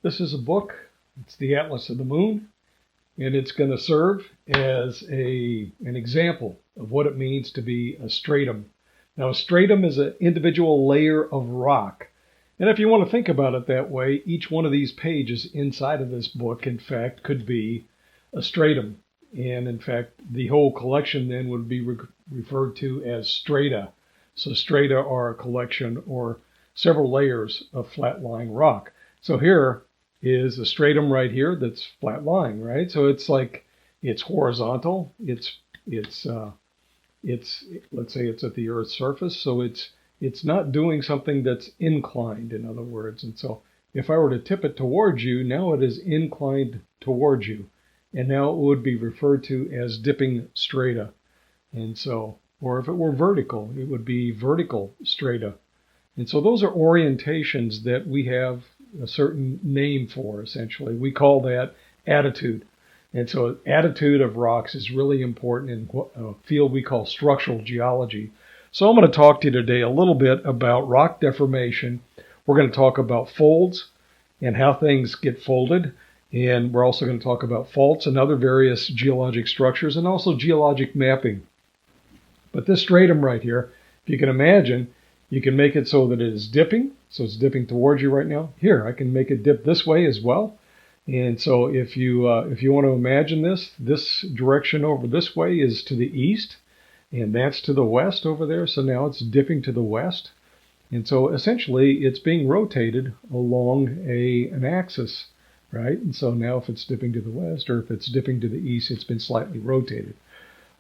This is a book. It's the Atlas of the Moon, and it's going to serve as an example of what it means to be a stratum. Now, a stratum is an individual layer of rock. And if you want to think about it that way, each one of these pages inside of this book, in fact, could be a stratum. And in fact, the whole collection then would be referred to as strata. So strata are a collection or several layers of flat-lying rock. So here is a stratum right here that's flat-lying, right? So it's like it's horizontal. It's let's say it's at the Earth's surface, so it's not doing something that's inclined, in other words. And so if I were to tip it towards you, now it is inclined towards you. And now it would be referred to as dipping strata. And so, or if it were vertical, it would be vertical strata. And so those are orientations that we have a certain name for, essentially. We call that attitude. And so attitude of rocks is really important in a field we call structural geology. So I'm going to talk to you today a little bit about rock deformation. We're going to talk about folds and how things get folded. And we're also going to talk about faults and other various geologic structures and also geologic mapping. But this stratum right here, if you can imagine, you can make it so that it is dipping. So it's dipping towards you right now. Here, I can make it dip this way as well. And so if you want to imagine this direction over this way is to the east, and that's to the west over there. So now it's dipping to the west. And so essentially it's being rotated along an axis, right? And so now if it's dipping to the west or if it's dipping to the east, it's been slightly rotated.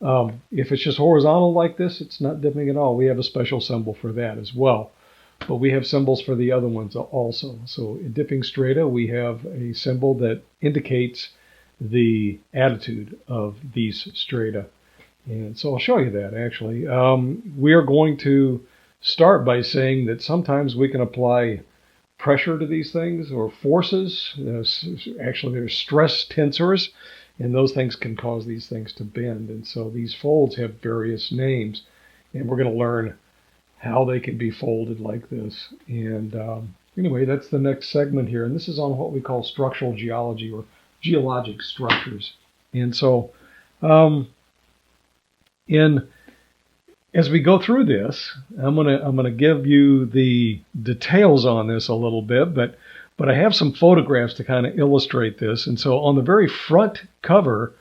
If it's just horizontal like this, it's not dipping at all. We have a special symbol for that as well. But we have symbols for the other ones also. So in dipping strata, we have a symbol that indicates the attitude of these strata. And so I'll show you that, actually. We are going to start by saying that sometimes we can apply pressure to these things or forces. Actually, there's stress tensors, and those things can cause these things to bend. And so these folds have various names, and we're going to learn how they can be folded like this. And anyway, that's the next segment here. And this is on what we call structural geology or geologic structures. And so as we go through this, I'm gonna give you the details on this a little bit, but I have some photographs to kind of illustrate this. And so on the very front cover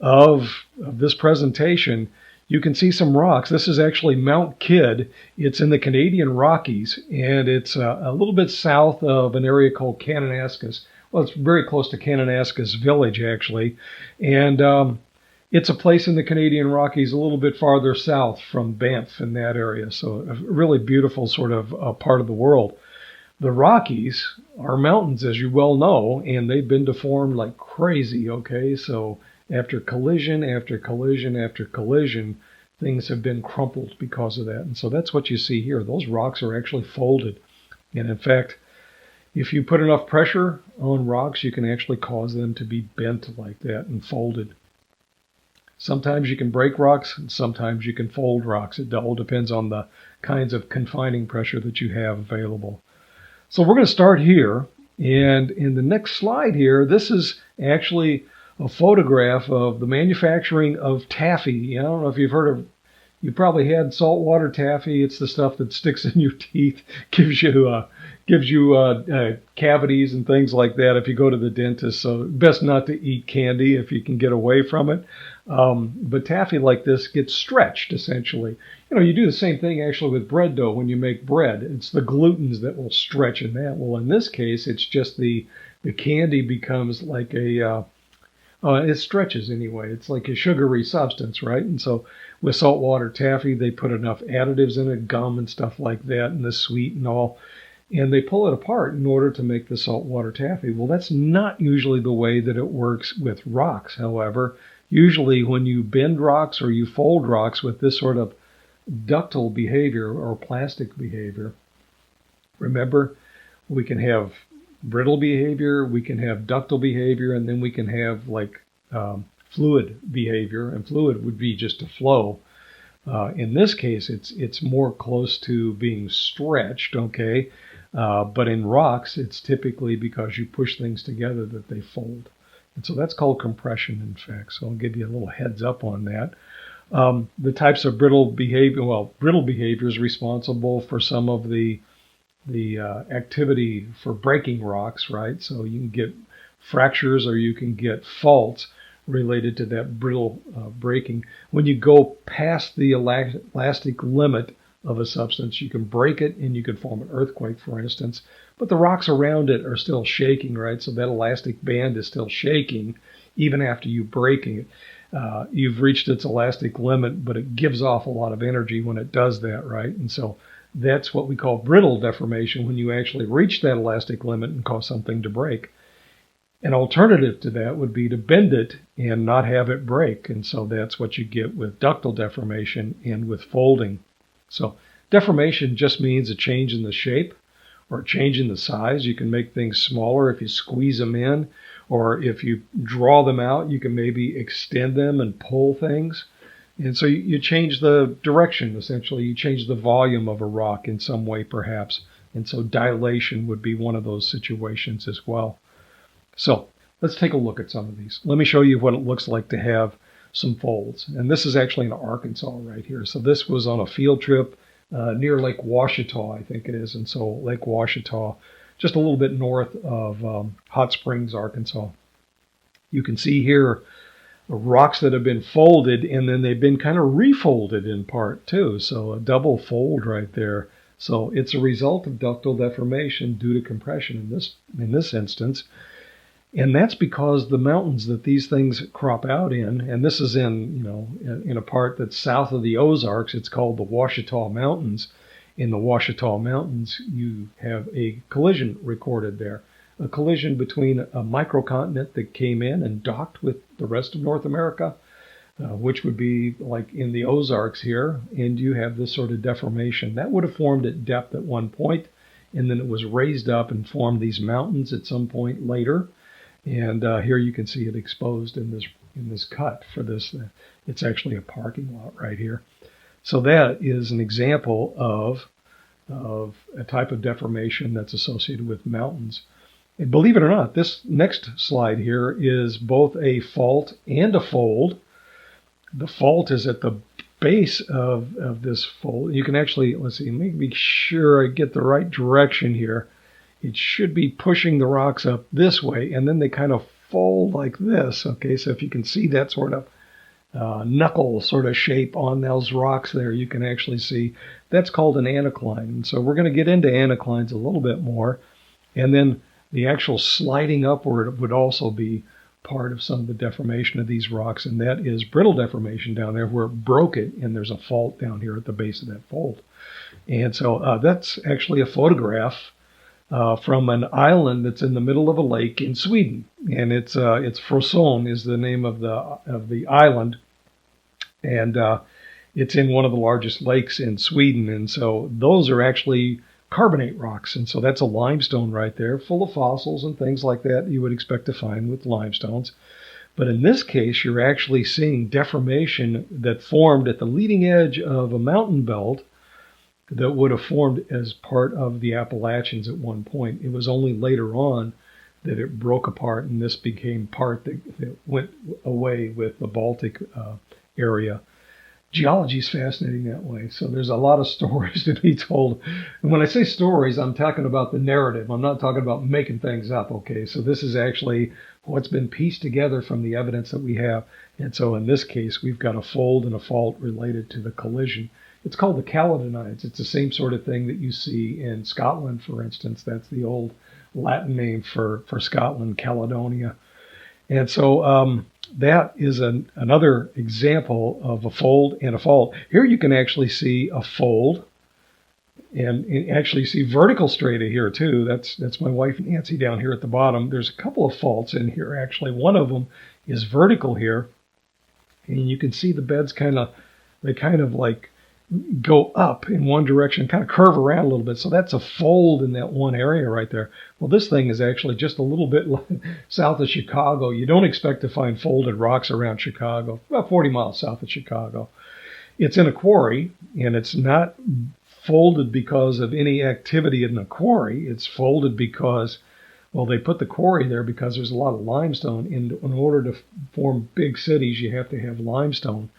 of this presentation, you can see some rocks. This is actually Mount Kidd. It's in the Canadian Rockies, and it's a little bit south of an area called Kananaskis. Well, it's very close to Kananaskis Village, actually. And it's a place in the Canadian Rockies a little bit farther south from Banff in that area. So a really beautiful sort of part of the world. The Rockies are mountains, as you well know, and they've been deformed like crazy, okay? So after collision, after collision, after collision, things have been crumpled because of that. And so that's what you see here. Those rocks are actually folded. And in fact, if you put enough pressure on rocks, you can actually cause them to be bent like that and folded. Sometimes you can break rocks, and sometimes you can fold rocks. It all depends on the kinds of confining pressure that you have available. So we're going to start here. And in the next slide here, this is actually a photograph of the manufacturing of taffy. I don't know if you've heard of, you probably had saltwater taffy. It's the stuff that sticks in your teeth, gives you cavities and things like that if you go to the dentist. So best not to eat candy if you can get away from it. But taffy like this gets stretched, essentially. You do the same thing actually with bread dough when you make bread. It's the glutens that will stretch in that. Well, in this case, it's just the candy becomes like it stretches anyway. It's like a sugary substance, right? And so with saltwater taffy, they put enough additives in it, gum and stuff like that, and the sweet and all. And they pull it apart in order to make the saltwater taffy. Well, that's not usually the way that it works with rocks, however. Usually when you bend rocks or you fold rocks with this sort of ductile behavior or plastic behavior, remember, we can have brittle behavior, we can have ductile behavior, and then we can have like fluid behavior, and fluid would be just a flow. In this case, it's more close to being stretched, okay? But in rocks, it's typically because you push things together that they fold. And so that's called compression, in fact. So I'll give you a little heads up on that. The types of brittle behavior is responsible for some of the activity for breaking rocks, right? So you can get fractures or you can get faults related to that brittle breaking. When you go past the elastic limit of a substance, you can break it and you can form an earthquake, for instance, but the rocks around it are still shaking, right? So that elastic band is still shaking even after you breaking it. You've reached its elastic limit, but it gives off a lot of energy when it does that, right? And so that's what we call brittle deformation, when you actually reach that elastic limit and cause something to break. An alternative to that would be to bend it and not have it break. And so that's what you get with ductile deformation and with folding. So deformation just means a change in the shape or a change in the size. You can make things smaller if you squeeze them in, or if you draw them out, you can maybe extend them and pull things. And so you change the direction, essentially. You change the volume of a rock in some way, perhaps. And so dilation would be one of those situations as well. So let's take a look at some of these. Let me show you what it looks like to have some folds. And this is actually in Arkansas right here. So this was on a field trip near Lake Ouachita, I think it is. And so Lake Ouachita, just a little bit north of Hot Springs, Arkansas. You can see here rocks that have been folded, and then they've been kind of refolded in part too. So a double fold right there. So it's a result of ductile deformation due to compression in this instance. And that's because the mountains that these things crop out in, and this is in a part that's south of the Ozarks, it's called the Ouachita Mountains. In the Ouachita Mountains, you have a collision recorded there. A collision between a microcontinent that came in and docked with the rest of North America, which would be like in the Ozarks here, and you have this sort of deformation. That would have formed at depth at one point, and then it was raised up and formed these mountains at some point later. And here you can see it exposed in this cut for this. It's actually a parking lot right here. So that is an example of a type of deformation that's associated with mountains. And believe it or not, this next slide here is both a fault and a fold. The fault is at the base of this fold. You can actually, let's see, make sure I get the right direction here. It should be pushing the rocks up this way, and then they kind of fold like this. Okay, so if you can see that sort of knuckle sort of shape on those rocks there, you can actually see that's called an anacline. And so we're going to get into anaclines a little bit more, and then the actual sliding upward would also be part of some of the deformation of these rocks, and that is brittle deformation down there where it broke it, and there's a fault down here at the base of that fold. And so that's actually a photograph from an island that's in the middle of a lake in Sweden, and it's Frösön is the name of the island, and it's in one of the largest lakes in Sweden. And so those are actually carbonate rocks, and so that's a limestone right there, full of fossils and things like that you would expect to find with limestones. But in this case, you're actually seeing deformation that formed at the leading edge of a mountain belt that would have formed as part of the Appalachians at one point. It was only later on that it broke apart, and this became part that went away with the Baltic area. Geology is fascinating that way. So there's a lot of stories to be told. And when I say stories, I'm talking about the narrative. I'm not talking about making things up, okay? So this is actually what's been pieced together from the evidence that we have. And so in this case, we've got a fold and a fault related to the collision. It's called the Caledonides. It's the same sort of thing that you see in Scotland, for instance. That's the old Latin name for Scotland, Caledonia. And so that is another example of a fold and a fault. Here you can actually see a fold and actually see vertical strata here too. That's my wife Nancy down here at the bottom. There's a couple of faults in here actually. One of them is vertical here, and you can see the beds kind of like go up in one direction, kind of curve around a little bit. So that's a fold in that one area right there. Well, this thing is actually just a little bit south of Chicago. You don't expect to find folded rocks around Chicago, about 40 miles south of Chicago. It's in a quarry, and it's not folded because of any activity in the quarry. It's folded because, well, they put the quarry there because there's a lot of limestone. In order to form big cities, you have to have limestone.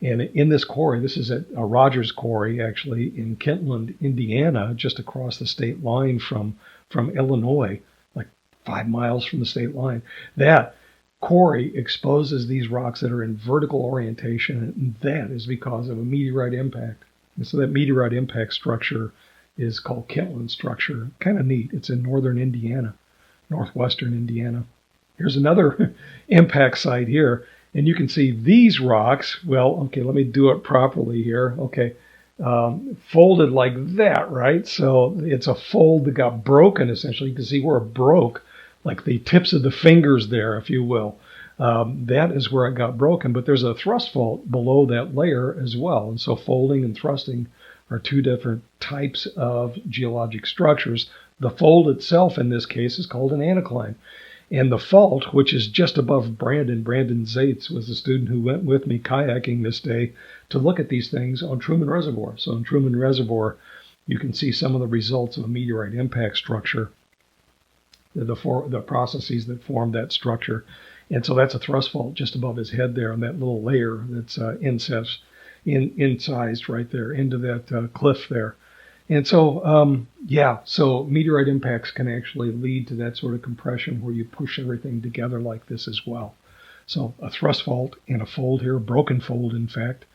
And in this quarry, this is at a Rogers Quarry, actually, in Kentland, Indiana, just across the state line from Illinois, like 5 miles from the state line. That quarry exposes these rocks that are in vertical orientation, and that is because of a meteorite impact. And so that meteorite impact structure is called Kentland structure. Kind of neat. It's in northern Indiana, northwestern Indiana. Here's another impact site here. And you can see these rocks, well, okay, let me do it properly here. Okay, folded like that, right? So it's a fold that got broken, essentially. You can see where it broke, like the tips of the fingers there, if you will. That is where it got broken, but there's a thrust fault below that layer as well. And so folding and thrusting are two different types of geologic structures. The fold itself, in this case, is called an anacline. And the fault, which is just above Brandon Zaitz was the student who went with me kayaking this day to look at these things on Truman Reservoir. So in Truman Reservoir, you can see some of the results of a meteorite impact structure, the processes that formed that structure. And so that's a thrust fault just above his head there on that little layer that's incised right there into that cliff there. And so, so meteorite impacts can actually lead to that sort of compression where you push everything together like this as well. So a thrust fault and a fold here, a broken fold, in fact.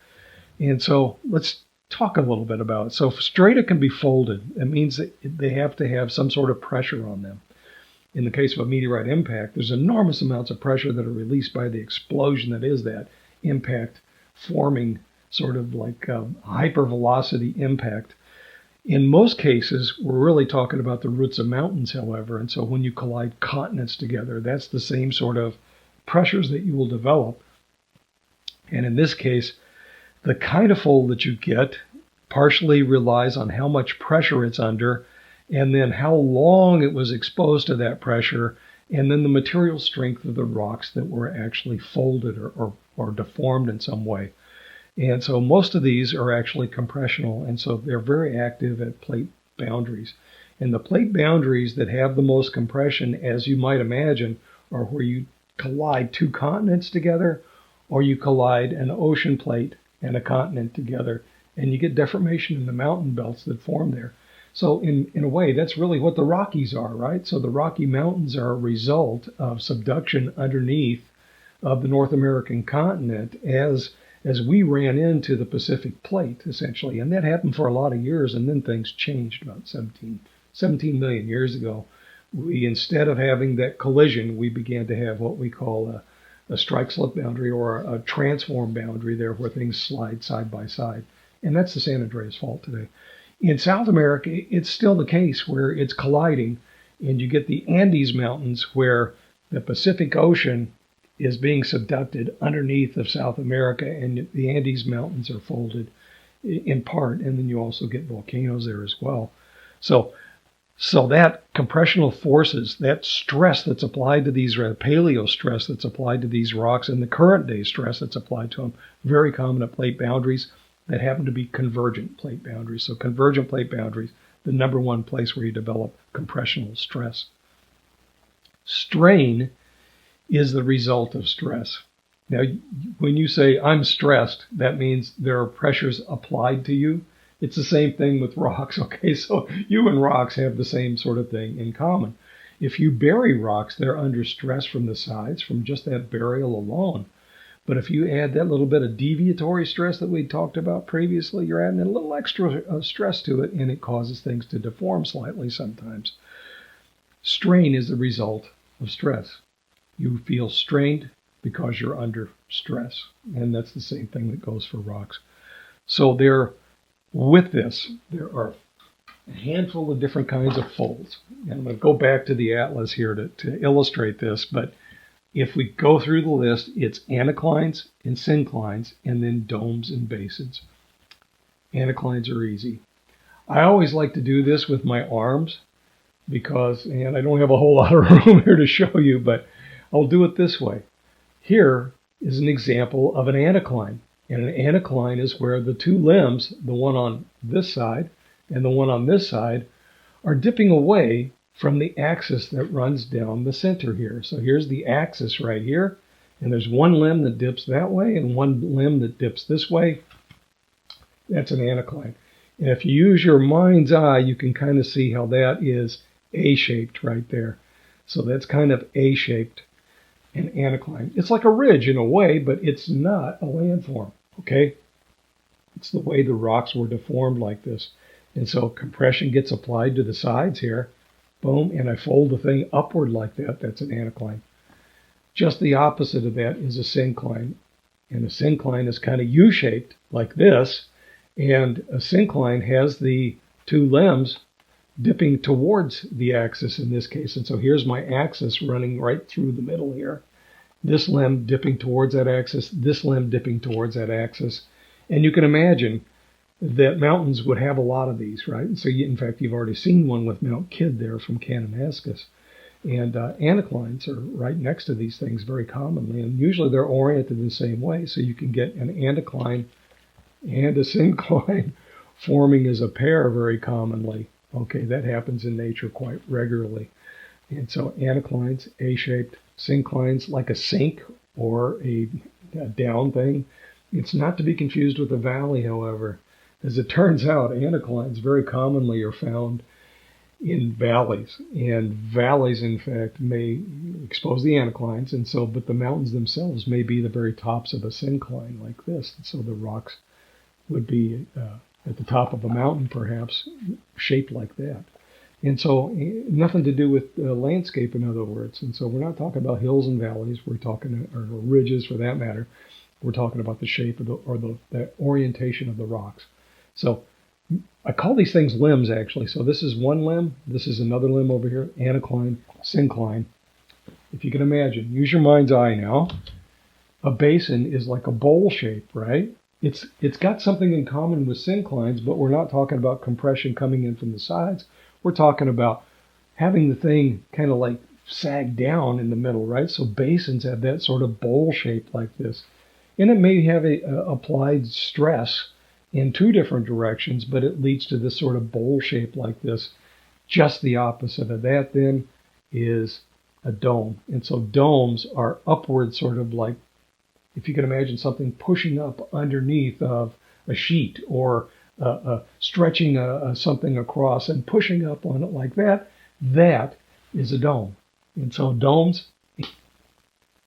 And so let's talk a little bit about it. So if strata can be folded, it means that they have to have some sort of pressure on them. In the case of a meteorite impact, there's enormous amounts of pressure that are released by the explosion that is that impact, forming sort of like a hypervelocity impact. In most cases, we're really talking about the roots of mountains, however, and so when you collide continents together, that's the same sort of pressures that you will develop. And in this case, the kind of fold that you get partially relies on how much pressure it's under, and then how long it was exposed to that pressure, and then the material strength of the rocks that were actually folded or deformed in some way. And so most of these are actually compressional, and so they're very active at plate boundaries. And the plate boundaries that have the most compression, as you might imagine, are where you collide two continents together, or you collide an ocean plate and a continent together, and you get deformation in the mountain belts that form there. So in a way, that's really what the Rockies are, right? So the Rocky Mountains are a result of subduction underneath of the North American continent as we ran into the Pacific Plate, essentially. And that happened for a lot of years, and then things changed about 17 million years ago. We, instead of having that collision, we began to have what we call a strike-slip boundary or a transform boundary there where things slide side by side. And that's the San Andreas Fault today. In South America, it's still the case where it's colliding, and you get the Andes Mountains where the Pacific Ocean is being subducted underneath of South America, and the Andes Mountains are folded in part, and then you also get volcanoes there as well. So that compressional forces, that stress that's applied to these, paleo stress that's applied to these rocks, and the current day stress that's applied to them, very common at plate boundaries that happen to be convergent plate boundaries. So convergent plate boundaries, the number one place where you develop compressional stress. Strain is the result of stress. Now, when you say I'm stressed, that means there are pressures applied to you. It's the same thing with rocks, okay? So you and rocks have the same sort of thing in common. If you bury rocks, they're under stress from the sides, from just that burial alone. But if you add that little bit of deviatory stress that we talked about previously, you're adding a little extra stress to it, and it causes things to deform slightly sometimes. Strain is the result of stress. You feel strained because you're under stress, and that's the same thing that goes for rocks. So with this, there are a handful of different kinds of folds. And I'm going to go back to the atlas here to illustrate this, but if we go through the list, it's anaclines and synclines, and then domes and basins. Anaclines are easy. I always like to do this with my arms and I don't have a whole lot of room here to show you, but I'll do it this way. Here is an example of an anacline. And an anacline is where the two limbs, the one on this side and the one on this side are dipping away from the axis that runs down the center here. So here's the axis right here, and there's one limb that dips that way and one limb that dips this way. That's an anacline. And if you use your mind's eye, you can kind of see how that is A-shaped right there. So that's kind of A-shaped, an anacline. It's like a ridge in a way, but it's not a landform, okay? It's the way the rocks were deformed like this. And so compression gets applied to the sides here, boom, and I fold the thing upward like that. That's an anacline. Just the opposite of that is a syncline. And a syncline is kind of U-shaped like this, and a syncline has the two limbs dipping towards the axis in this case. And so here's my axis running right through the middle here. This limb dipping towards that axis, this limb dipping towards that axis. And you can imagine that mountains would have a lot of these, right? And so, in fact, you've already seen one with Mount Kidd there from Kananaskis. And anaclines are right next to these things very commonly, and usually they're oriented the same way. So you can get an anacline and a syncline forming as a pair very commonly. Okay, that happens in nature quite regularly. And so anaclines, A-shaped, synclines like a sink or a down thing. It's not to be confused with a valley, however. As it turns out, anaclines very commonly are found in valleys. And valleys, in fact, may expose the anaclines, and so, but the mountains themselves may be the very tops of a syncline like this. And so the rocks would be at the top of a mountain, perhaps, shaped like that. And so nothing to do with landscape, in other words. And so we're not talking about hills and valleys. We're talking, or ridges for that matter. We're talking about the shape of the orientation of the rocks. So I call these things limbs, actually. So this is one limb. This is another limb over here, anacline, syncline. If you can imagine, use your mind's eye now. A basin is like a bowl shape, right? It's got something in common with synclines, but we're not talking about compression coming in from the sides. We're talking about having the thing kind of like sag down in the middle, right? So basins have that sort of bowl shape like this. And it may have a applied stress in two different directions, but it leads to this sort of bowl shape like this. Just the opposite of that then is a dome. And so domes are upward, sort of like, if you can imagine something pushing up underneath of a sheet, or stretching something across and pushing up on it like that, that is a dome. And so domes,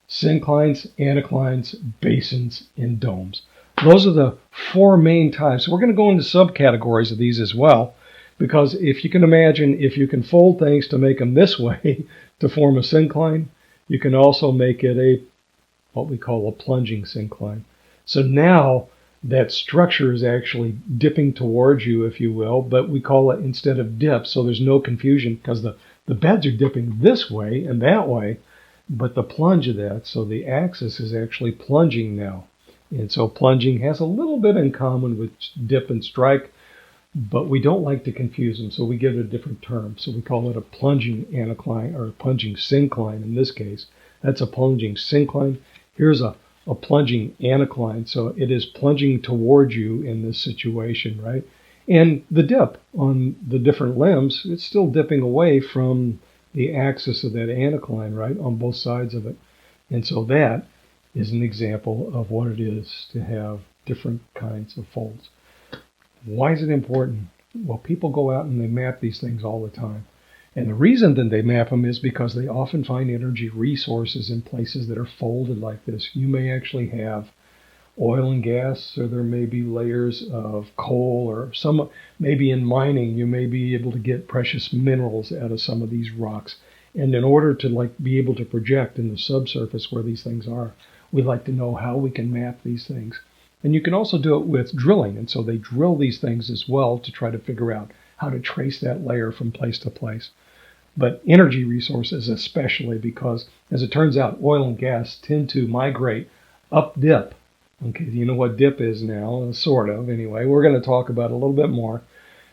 synclines, anaclines, basins, and domes. Those are the four main types. We're going to go into subcategories of these as well, because if you can imagine, if you can fold things to make them this way to form a syncline, you can also make it what we call a plunging syncline. So now that structure is actually dipping towards you, if you will, but we call it, instead of dip, so there's no confusion, because the beds are dipping this way and that way, but the plunge of that, so the axis is actually plunging now. And so plunging has a little bit in common with dip and strike, but we don't like to confuse them, so we give it a different term. So we call it a plunging anacline, or a plunging syncline in this case. That's a plunging syncline. Here's a plunging anacline, so it is plunging towards you in this situation, right? And the dip on the different limbs, it's still dipping away from the axis of that anacline, right, on both sides of it. And so that is an example of what it is to have different kinds of folds. Why is it important? Well, people go out and they map these things all the time. And the reason that they map them is because they often find energy resources in places that are folded like this. You may actually have oil and gas, or there may be layers of coal, or some, maybe in mining, you may be able to get precious minerals out of some of these rocks. And in order to be able to project in the subsurface where these things are, we like to know how we can map these things. And you can also do it with drilling. And so they drill these things as well to try to figure out how to trace that layer from place to place. But energy resources especially, because as it turns out, oil and gas tend to migrate up dip. Okay, you know what dip is now, sort of, anyway. We're going to talk about it a little bit more.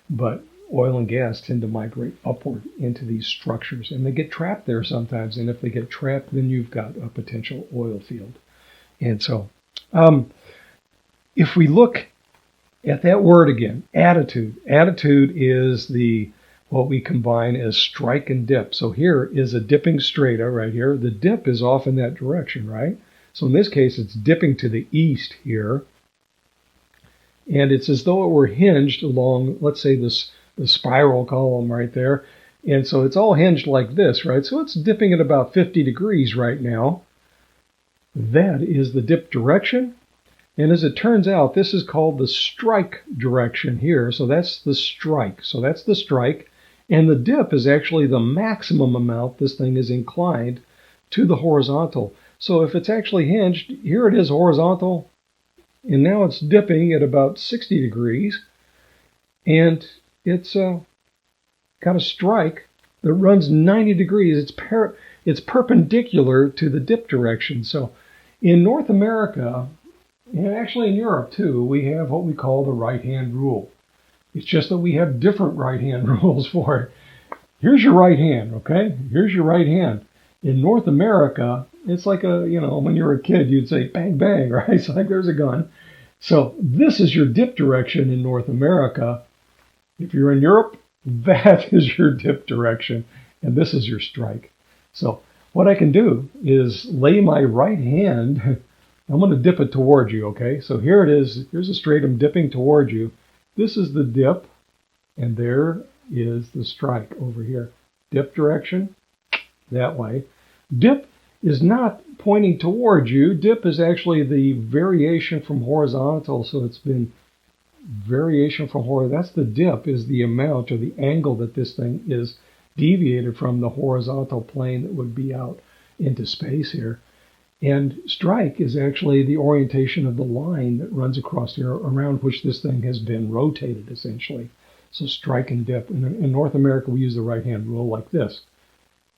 But oil and gas tend to migrate upward into these structures, and they get trapped there sometimes. And if they get trapped, then you've got a potential oil field. And so if we look At that word again, attitude. Attitude is what we combine as strike and dip. So here is a dipping strata right here. The dip is off in that direction, right? So in this case, it's dipping to the east here. And it's as though it were hinged along, let's say, the spiral column right there. And so it's all hinged like this, right? So it's dipping at about 50 degrees right now. That is the dip direction. And as it turns out, this is called the strike direction here. So that's the strike. So that's the strike. And the dip is actually the maximum amount this thing is inclined to the horizontal. So if it's actually hinged, here it is horizontal, and now it's dipping at about 60 degrees. And it's got a strike that runs 90 degrees. It's perpendicular to the dip direction. So in North America, and actually in Europe too, we have what we call the right-hand rule. It's just that we have different right-hand rules for it. Here's your right hand, okay? Here's your right hand. In North America, it's like when you were a kid, you'd say bang, bang, right? It's like there's a gun. So this is your dip direction in North America. If you're in Europe, that is your dip direction, and this is your strike. So what I can do is lay my right hand, I'm going to dip it towards you, okay? So here it is. Here's a stratum dipping towards you. This is the dip, and there is the strike over here. Dip direction, that way. Dip is not pointing towards you. Dip is actually the variation from horizontal, so it's been variation from horizontal. That's the dip, is the amount or the angle that this thing is deviated from the horizontal plane that would be out into space here. And strike is actually the orientation of the line that runs across here around which this thing has been rotated, essentially. So strike and dip. In North America, we use the right-hand rule like this.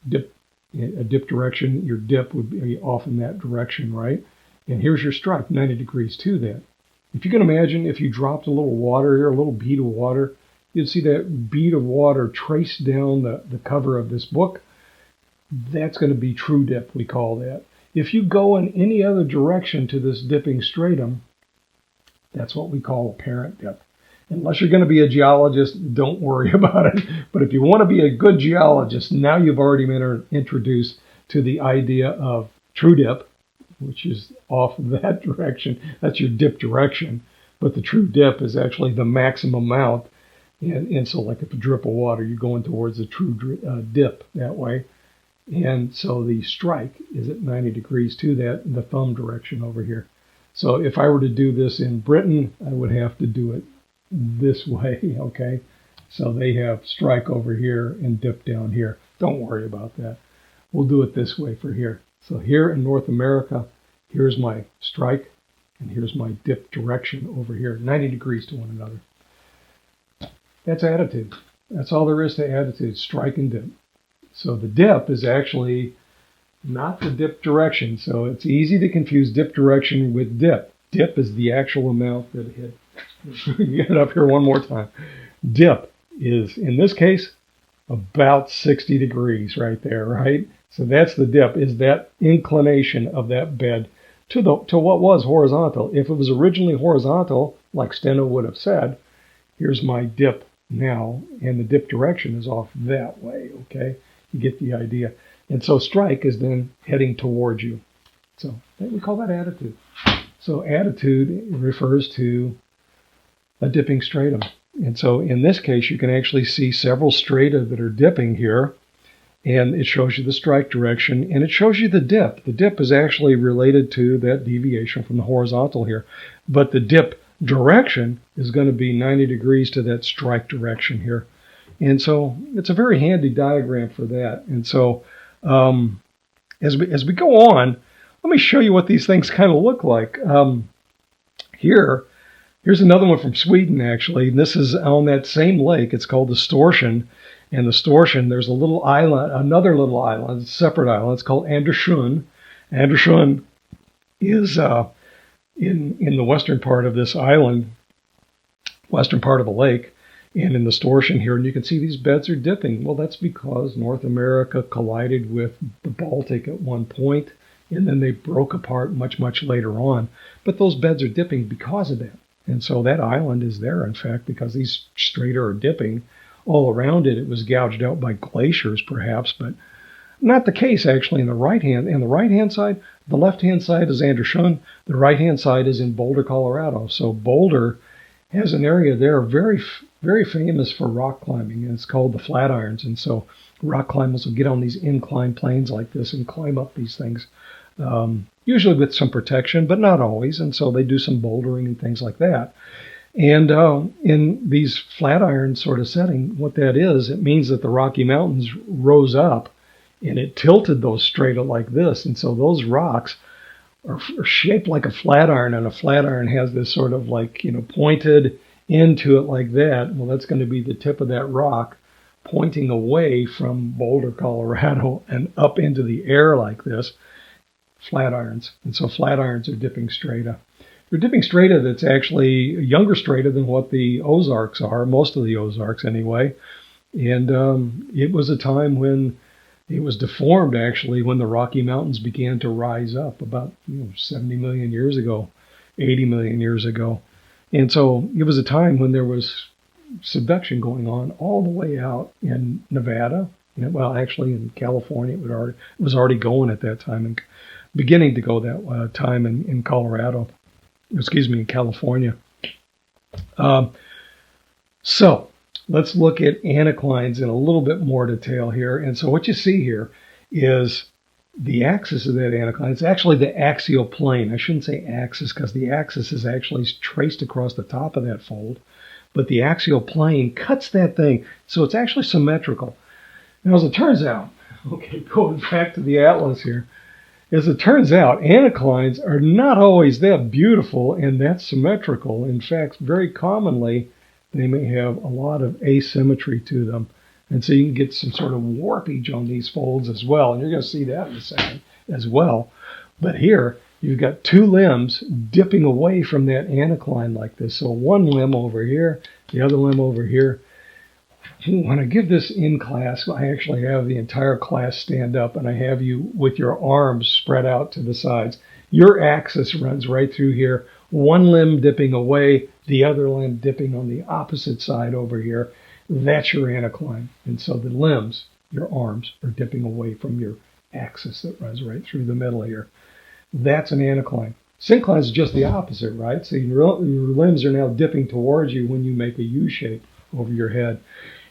Dip, a dip direction, your dip would be off in that direction, right? And here's your strike, 90 degrees to that. If you can imagine, if you dropped a little water here, a little bead of water, you'd see that bead of water trace down the cover of this book. That's going to be true dip, we call that. If you go in any other direction to this dipping stratum, that's what we call apparent dip. Unless you're going to be a geologist, don't worry about it. But if you want to be a good geologist, now you've already been introduced to the idea of true dip, which is off that direction. That's your dip direction. But the true dip is actually the maximum amount. And so like if a drip of water, you're going towards the true dip that way. And so the strike is at 90 degrees to that in the thumb direction over here. So if I were to do this in Britain, I would have to do it this way, okay? So they have strike over here and dip down here. Don't worry about that. We'll do it this way for here. So here in North America, here's my strike, and here's my dip direction over here, 90 degrees to one another. That's attitude. That's all there is to attitude, strike and dip. So the dip is actually not the dip direction. So it's easy to confuse dip direction with dip. Dip is the actual amount that it hit. Get it up here one more time. Dip is, in this case, about 60 degrees right there, right? So that's the dip, is that inclination of that bed to what was horizontal. If it was originally horizontal, like Steno would have said, here's my dip now, and the dip direction is off that way, okay? You get the idea. And so strike is then heading towards you. So we call that attitude. So attitude refers to a dipping stratum. And so in this case, you can actually see several strata that are dipping here, and it shows you the strike direction, and it shows you the dip. The dip is actually related to that deviation from the horizontal here. But the dip direction is going to be 90 degrees to that strike direction here. And so it's a very handy diagram for that. And so as we go on, let me show you what these things kind of look like. Here's another one from Sweden, actually. And this is on that same lake. It's called the Storsjön. And the Storsjön, there's a little island, another little island, a separate island. It's called Andersjön. Andersjön is in the western part of this island, western part of the lake, and in the Storsjön here. And you can see these beds are dipping. Well, that's because North America collided with the Baltic at one point, and then they broke apart much, much later on. But those beds are dipping because of that. And so that island is there, in fact, because these strata are dipping all around it. It was gouged out by glaciers, perhaps, but not the case actually in the right hand side. The left-hand side is Anderson. The right-hand side is in Boulder, Colorado. So Boulder has an area there very, very famous for rock climbing, and it's called the Flatirons. And so rock climbers will get on these inclined planes like this and climb up these things, usually with some protection, but not always. And so they do some bouldering and things like that. And in these Flatiron sort of setting, what that is, it means that the Rocky Mountains rose up and it tilted those strata like this. And so those rocks are shaped like a flat iron, and a flat iron has this sort of like, pointed into it like that. Well, that's going to be the tip of that rock pointing away from Boulder, Colorado, and up into the air like this, flat irons. And so flat irons are dipping strata. They're dipping strata that's actually a younger strata than what the Ozarks are, most of the Ozarks anyway. And it was a time when it was deformed, actually, when the Rocky Mountains began to rise up about 70 million years ago, 80 million years ago. And so it was a time when there was subduction going on all the way out in Nevada. Well, actually in California, it was already going at that time, and beginning to go that time in Colorado. In California. So let's look at anaclines in a little bit more detail here. And so what you see here is the axis of that anacline. It's actually the axial plane. I shouldn't say axis because the axis is actually traced across the top of that fold, but the axial plane cuts that thing. So it's actually symmetrical. Now, as it turns out, going back to the atlas here, as it turns out, anaclines are not always that beautiful and that symmetrical. In fact, very commonly, they may have a lot of asymmetry to them. And so you can get some sort of warpage on these folds as well. And you're going to see that in a second as well. But here, you've got two limbs dipping away from that anacline like this. So one limb over here, the other limb over here. When I give this in class, I actually have the entire class stand up, and I have you with your arms spread out to the sides. Your axis runs right through here, one limb dipping away, the other limb dipping on the opposite side over here. That's your anacline. And so the limbs, your arms, are dipping away from your axis that runs right through the middle here. That's an anacline. Syncline is just the opposite, right? So your limbs are now dipping towards you when you make a U shape over your head.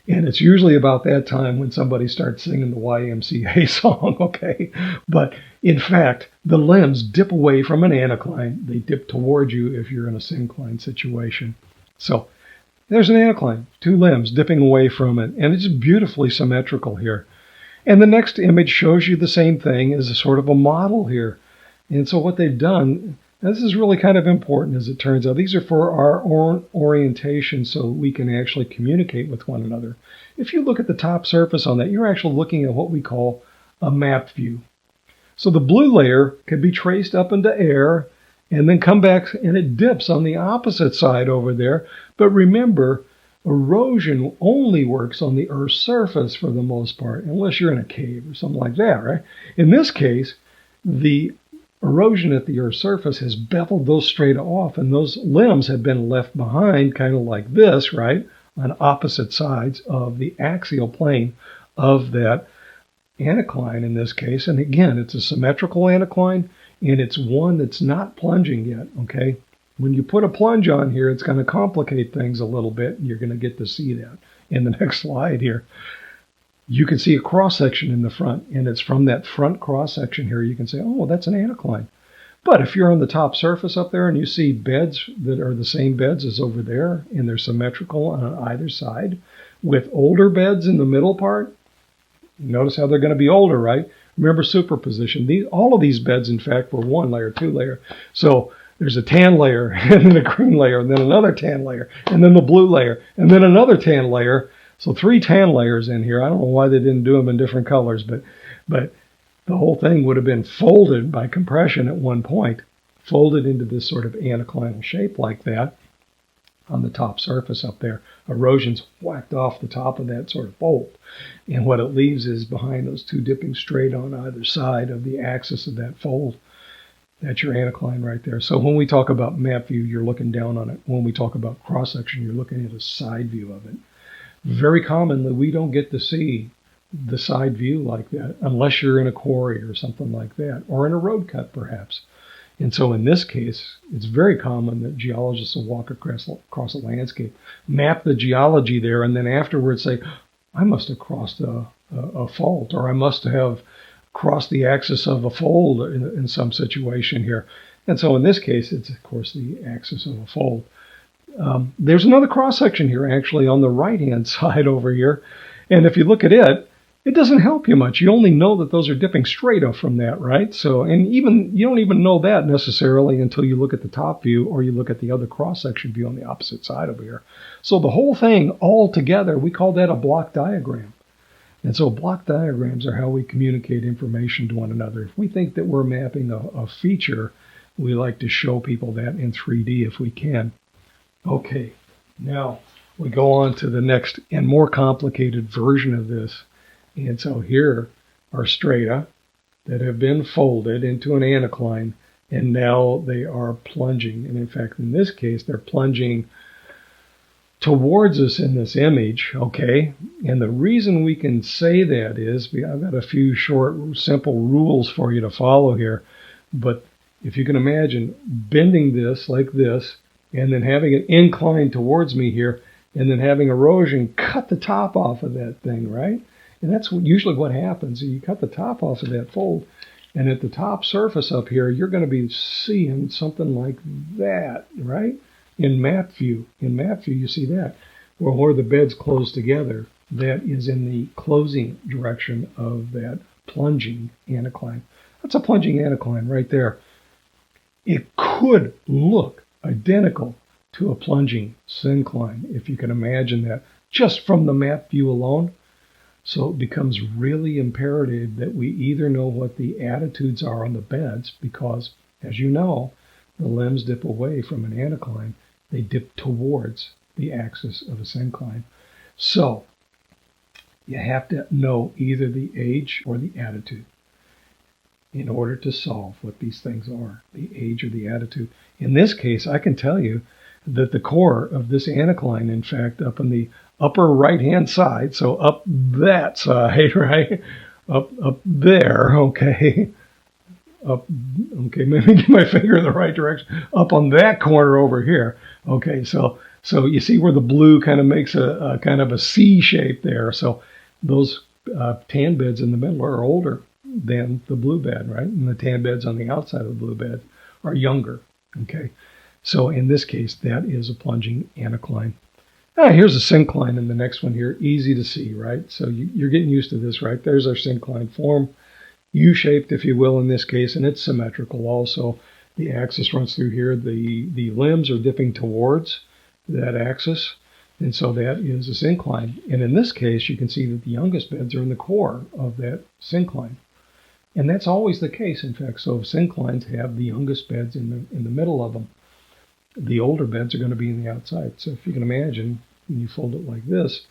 And it's usually about that time when somebody starts singing the YMCA song, okay? But in fact, the limbs dip away from an anacline. They dip towards you if you're in a syncline situation. So there's an anacline, two limbs dipping away from it, and it's beautifully symmetrical here. And the next image shows you the same thing as a sort of a model here. And so what they've done, this is really kind of important as it turns out. These are for our orientation so we can actually communicate with one another. If you look at the top surface on that, you're actually looking at what we call a map view. So the blue layer can be traced up into air and then come back, and it dips on the opposite side over there. But remember, erosion only works on the Earth's surface for the most part, unless you're in a cave or something like that, right? In this case, the erosion at the Earth's surface has beveled those strata off, and those limbs have been left behind kind of like this, right, on opposite sides of the axial plane of that anacline in this case. And again, it's a symmetrical anacline, and it's one that's not plunging yet, okay? When you put a plunge on here, it's going to complicate things a little bit, and you're going to get to see that in the next slide here. You can see a cross-section in the front, and it's from that front cross-section here you can say, oh, that's an anacline. But if you're on the top surface up there and you see beds that are the same beds as over there, and they're symmetrical on either side, with older beds in the middle part, notice how they're going to be older, right? Remember superposition. All of these beds, in fact, were one layer, two layer. So there's a tan layer, and then a green layer, and then another tan layer, and then the blue layer, and then another tan layer. So 3 tan layers in here. I don't know why they didn't do them in different colors, but the whole thing would have been folded by compression at one point, folded into this sort of anaclinal shape like that on the top surface up there. Erosion's whacked off the top of that sort of fold. And what it leaves is behind those two dipping straight on either side of the axis of that fold That's your anacline right there. So when we talk about map view, you're looking down on it. When we talk about cross-section, you're looking at a side view of it. Very commonly, we don't get to see the side view like that unless you're in a quarry or something like that, or in a road cut perhaps. And so in this case, it's very common that geologists will walk across a landscape, map the geology there, and then afterwards say, I must have crossed a fault, or I must have crossed the axis of a fold in some situation here. And so in this case, it's, of course, the axis of a fold. There's another cross-section here, actually, on the right-hand side over here. And if you look at it, it doesn't help you much. You only know that those are dipping straight up from that, right? So, and even you don't even know that necessarily until you look at the top view or you look at the other cross-section view on the opposite side over here. So the whole thing all together, we call that a block diagram. And so block diagrams are how we communicate information to one another. If we think that we're mapping a feature, we like to show people that in 3D if we can. Okay, now we go on to the next and more complicated version of this. And so here are strata that have been folded into an anacline, and now they are plunging. And in fact, in this case, they're plunging towards us in this image, okay? And the reason we can say that is, I've got a few short, simple rules for you to follow here. But if you can imagine bending this like this, and then having it incline towards me here, and then having erosion cut the top off of that thing, right? And that's usually what happens. You cut the top off of that fold, and at the top surface up here, you're going to be seeing something like that, right? In map view, you see that. Well, where the beds close together, that is in the closing direction of that plunging anticline. That's a plunging anticline right there. It could look identical to a plunging syncline, if you can imagine that, just from the map view alone. So it becomes really imperative that we either know what the attitudes are on the beds, because, as you know, the limbs dip away from an anacline. They dip towards the axis of a syncline. So you have to know either the age or the attitude in order to solve what these things are, the age or the attitude. In this case, I can tell you that the core of this anacline, in fact, up on the upper right-hand side, so up that side, right? Up there, okay? Okay, maybe get my finger in the right direction. Up on that corner over here. Okay, so you see where the blue kind of makes a kind of a C shape there. So those tan beds in the middle are older than the blue bed, right? And the tan beds on the outside of the blue bed are younger. Okay, so in this case, that is a plunging anacline. Here's a syncline in the next one here. Easy to see, right? So you're getting used to this, right? There's our syncline form. U-shaped, if you will, in this case, and it's symmetrical also. The axis runs through here. The limbs are dipping towards that axis, and so that is a syncline. And in this case, you can see that the youngest beds are in the core of that syncline. And that's always the case, in fact. So synclines have the youngest beds in the middle of them. The older beds are going to be in the outside. So if you can imagine, when you fold it like this,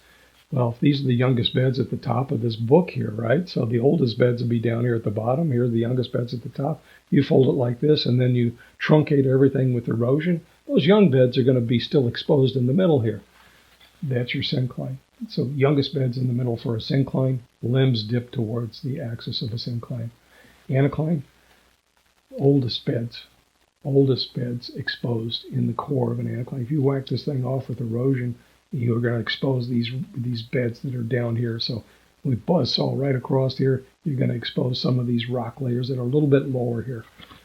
well, these are the youngest beds at the top of this book here, right? So the oldest beds will be down here at the bottom. Here are the youngest beds at the top. You fold it like this, and then you truncate everything with erosion. Those young beds are going to be still exposed in the middle here. That's your syncline. So youngest beds in the middle for a syncline. Limbs dip towards the axis of a syncline. Anacline, oldest beds exposed in the core of an anacline. If you whack this thing off with erosion, you're going to expose these beds that are down here. So we buzzsaw right across here, you're going to expose some of these rock layers that are a little bit lower here.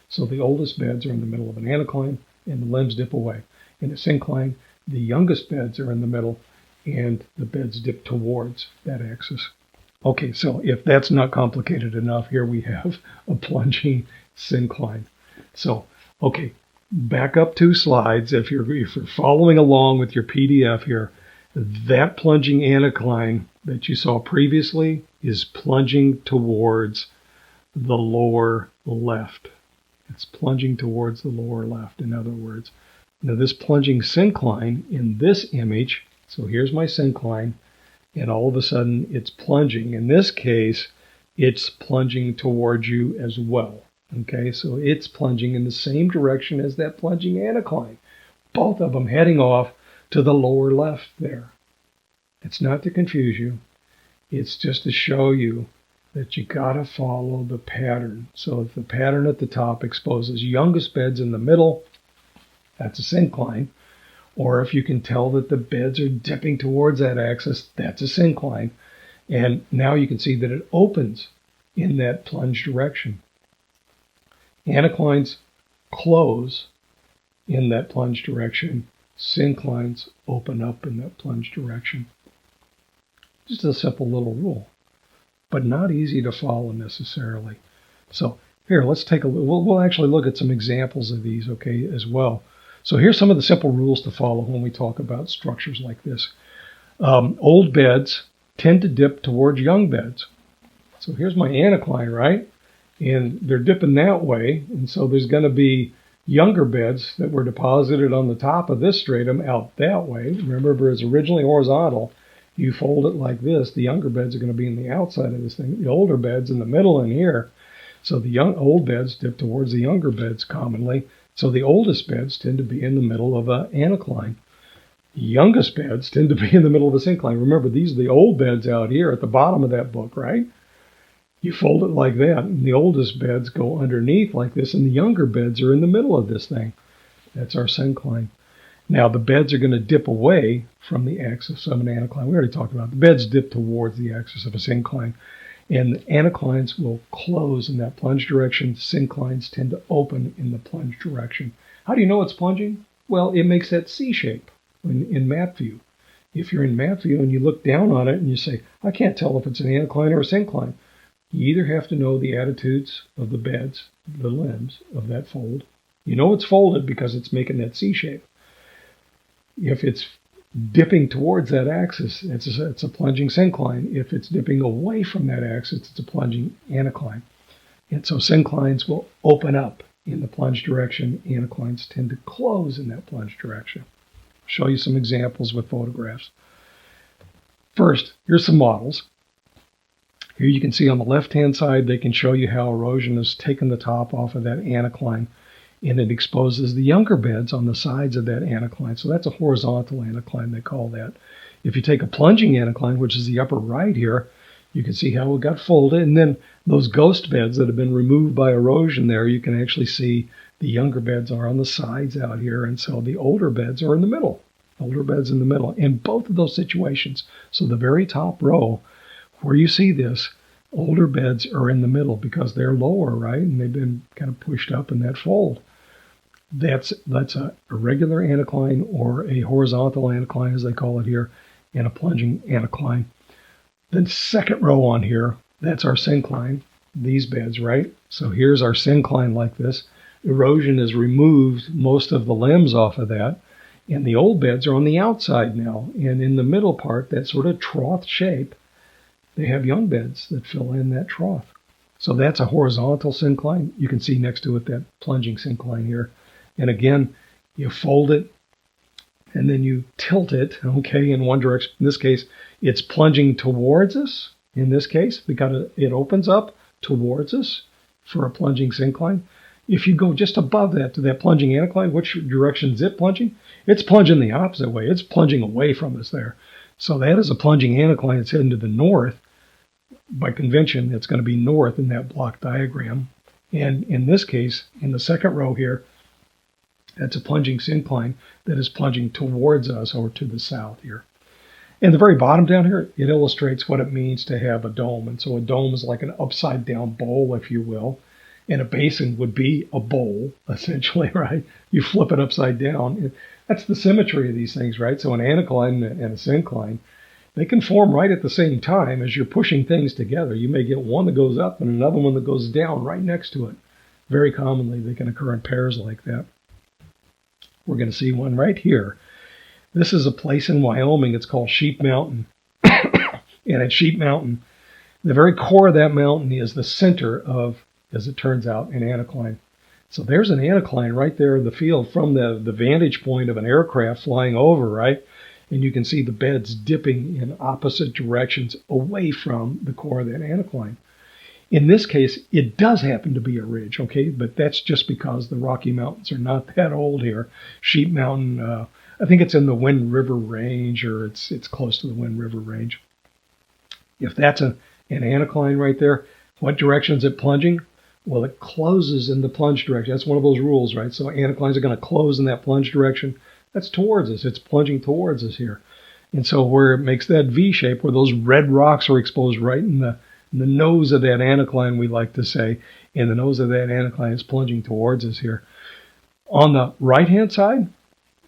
So the oldest beds are in the middle of an anacline, and the limbs dip away. In a syncline, the youngest beds are in the middle, and the beds dip towards that axis. Okay, so if that's not complicated enough, here we have a plunging syncline. So, okay, back up 2 slides. If you're following along with your PDF here, that plunging anacline that you saw previously is plunging towards the lower left. It's plunging towards the lower left, in other words. Now this plunging syncline in this image, so here's my syncline, and all of a sudden it's plunging. In this case, it's plunging towards you as well. Okay, so it's plunging in the same direction as that plunging anticline. Both of them heading off to the lower left there. It's not to confuse you. It's just to show you that you got to follow the pattern. So if the pattern at the top exposes youngest beds in the middle, that's a syncline. Or if you can tell that the beds are dipping towards that axis, that's a syncline. And now you can see that it opens in that plunge direction. Anaclines close in that plunge direction. Synclines open up in that plunge direction. Just a simple little rule, but not easy to follow necessarily. So here, let's take a look. We'll actually look at some examples of these, okay, as well. So here's some of the simple rules to follow when we talk about structures like this. Old beds tend to dip towards young beds. So here's my anacline, right? And they're dipping that way, and so there's going to be younger beds that were deposited on the top of this stratum out that way. Remember, it was originally horizontal. You fold it like this, the younger beds are going to be in the outside of this thing, the older beds in the middle and here. So the old beds dip towards the younger beds commonly. So the oldest beds tend to be in the middle of an anacline. The youngest beds tend to be in the middle of a syncline. Remember, these are the old beds out here at the bottom of that book, right? You fold it like that, and the oldest beds go underneath like this, and the younger beds are in the middle of this thing. That's our syncline. Now, the beds are going to dip away from the axis of an anacline. We already talked about it. The beds dip towards the axis of a syncline, and the anaclines will close in that plunge direction. Synclines tend to open in the plunge direction. How do you know it's plunging? Well, it makes that C shape in map view. If you're in map view and you look down on it and you say, I can't tell if it's an anacline or a syncline, you either have to know the attitudes of the beds, the limbs of that fold. You know it's folded because it's making that C shape. If it's dipping towards that axis, it's a plunging syncline. If it's dipping away from that axis, it's a plunging anacline. And so synclines will open up in the plunge direction. Anaclines tend to close in that plunge direction. I'll show you some examples with photographs. First, here's some models. Here you can see on the left-hand side, they can show you how erosion has taken the top off of that anacline, and it exposes the younger beds on the sides of that anacline. So that's a horizontal anacline, they call that. If you take a plunging anacline, which is the upper right here, you can see how it got folded, and then those ghost beds that have been removed by erosion there, you can actually see the younger beds are on the sides out here, and so the older beds are in the middle. Older beds in the middle, in both of those situations. So the very top row, where you see this, older beds are in the middle because they're lower, right? And they've been kind of pushed up in that fold. That's a irregular anacline, or a horizontal anacline, as they call it here, and a plunging anacline. The second row on here, that's our syncline, these beds, right? So here's our syncline like this. Erosion has removed most of the limbs off of that, and the old beds are on the outside now. And in the middle part, that sort of trough shape, they have young beds that fill in that trough. So that's a horizontal syncline. You can see next to it that plunging syncline here. And again, you fold it and then you tilt it, okay, in one direction. In this case, it's plunging towards us, in this case, because it opens up towards us for a plunging syncline. If you go just above that to that plunging anacline, which direction is it plunging? It's plunging the opposite way. It's plunging away from us there. So that is a plunging anacline. It's heading to the north. By convention, it's going to be north in that block diagram. And in this case, in the second row here, that's a plunging syncline that is plunging towards us or to the south here. And the very bottom down here, it illustrates what it means to have a dome. And so a dome is like an upside down bowl, if you will. And a basin would be a bowl, essentially, right? You flip it upside down. That's the symmetry of these things, right? So an anacline and a syncline, they can form right at the same time as you're pushing things together. You may get one that goes up and another one that goes down right next to it. Very commonly, they can occur in pairs like that. We're going to see one right here. This is a place in Wyoming. It's called Sheep Mountain. And at Sheep Mountain, the very core of that mountain is the center of, as it turns out, an anacline. So there's an anacline right there in the field from the vantage point of an aircraft flying over, right? And you can see the beds dipping in opposite directions away from the core of that anacline. In this case, it does happen to be a ridge, okay? But that's just because the Rocky Mountains are not that old here. Sheep Mountain, I think it's in the Wind River Range, or it's close to the Wind River Range. If that's an anacline right there, what direction is it plunging? Well, it closes in the plunge direction. That's one of those rules, right? So anaclines are going to close in that plunge direction. That's towards us. It's plunging towards us here. And so where it makes that V shape, where those red rocks are exposed right in the nose of that anacline, we like to say, and the nose of that anacline is plunging towards us here. On the right-hand side,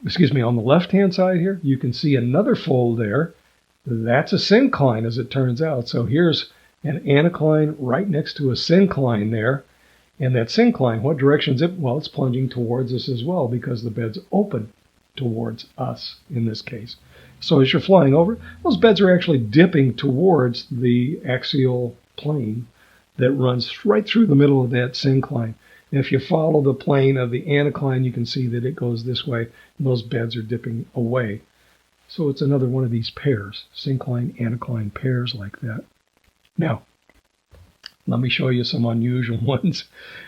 on the left-hand side here, you can see another fold there. That's a syncline, as it turns out. So here's an anacline right next to a syncline there. And that syncline, what direction is it? Well, it's plunging towards us as well because the bed's open towards us in this case. So as you're flying over, those beds are actually dipping towards the axial plane that runs right through the middle of that syncline. And if you follow the plane of the anacline, you can see that it goes this way, and those beds are dipping away. So it's another one of these pairs, syncline, anacline pairs like that. Now, let me show you some unusual ones.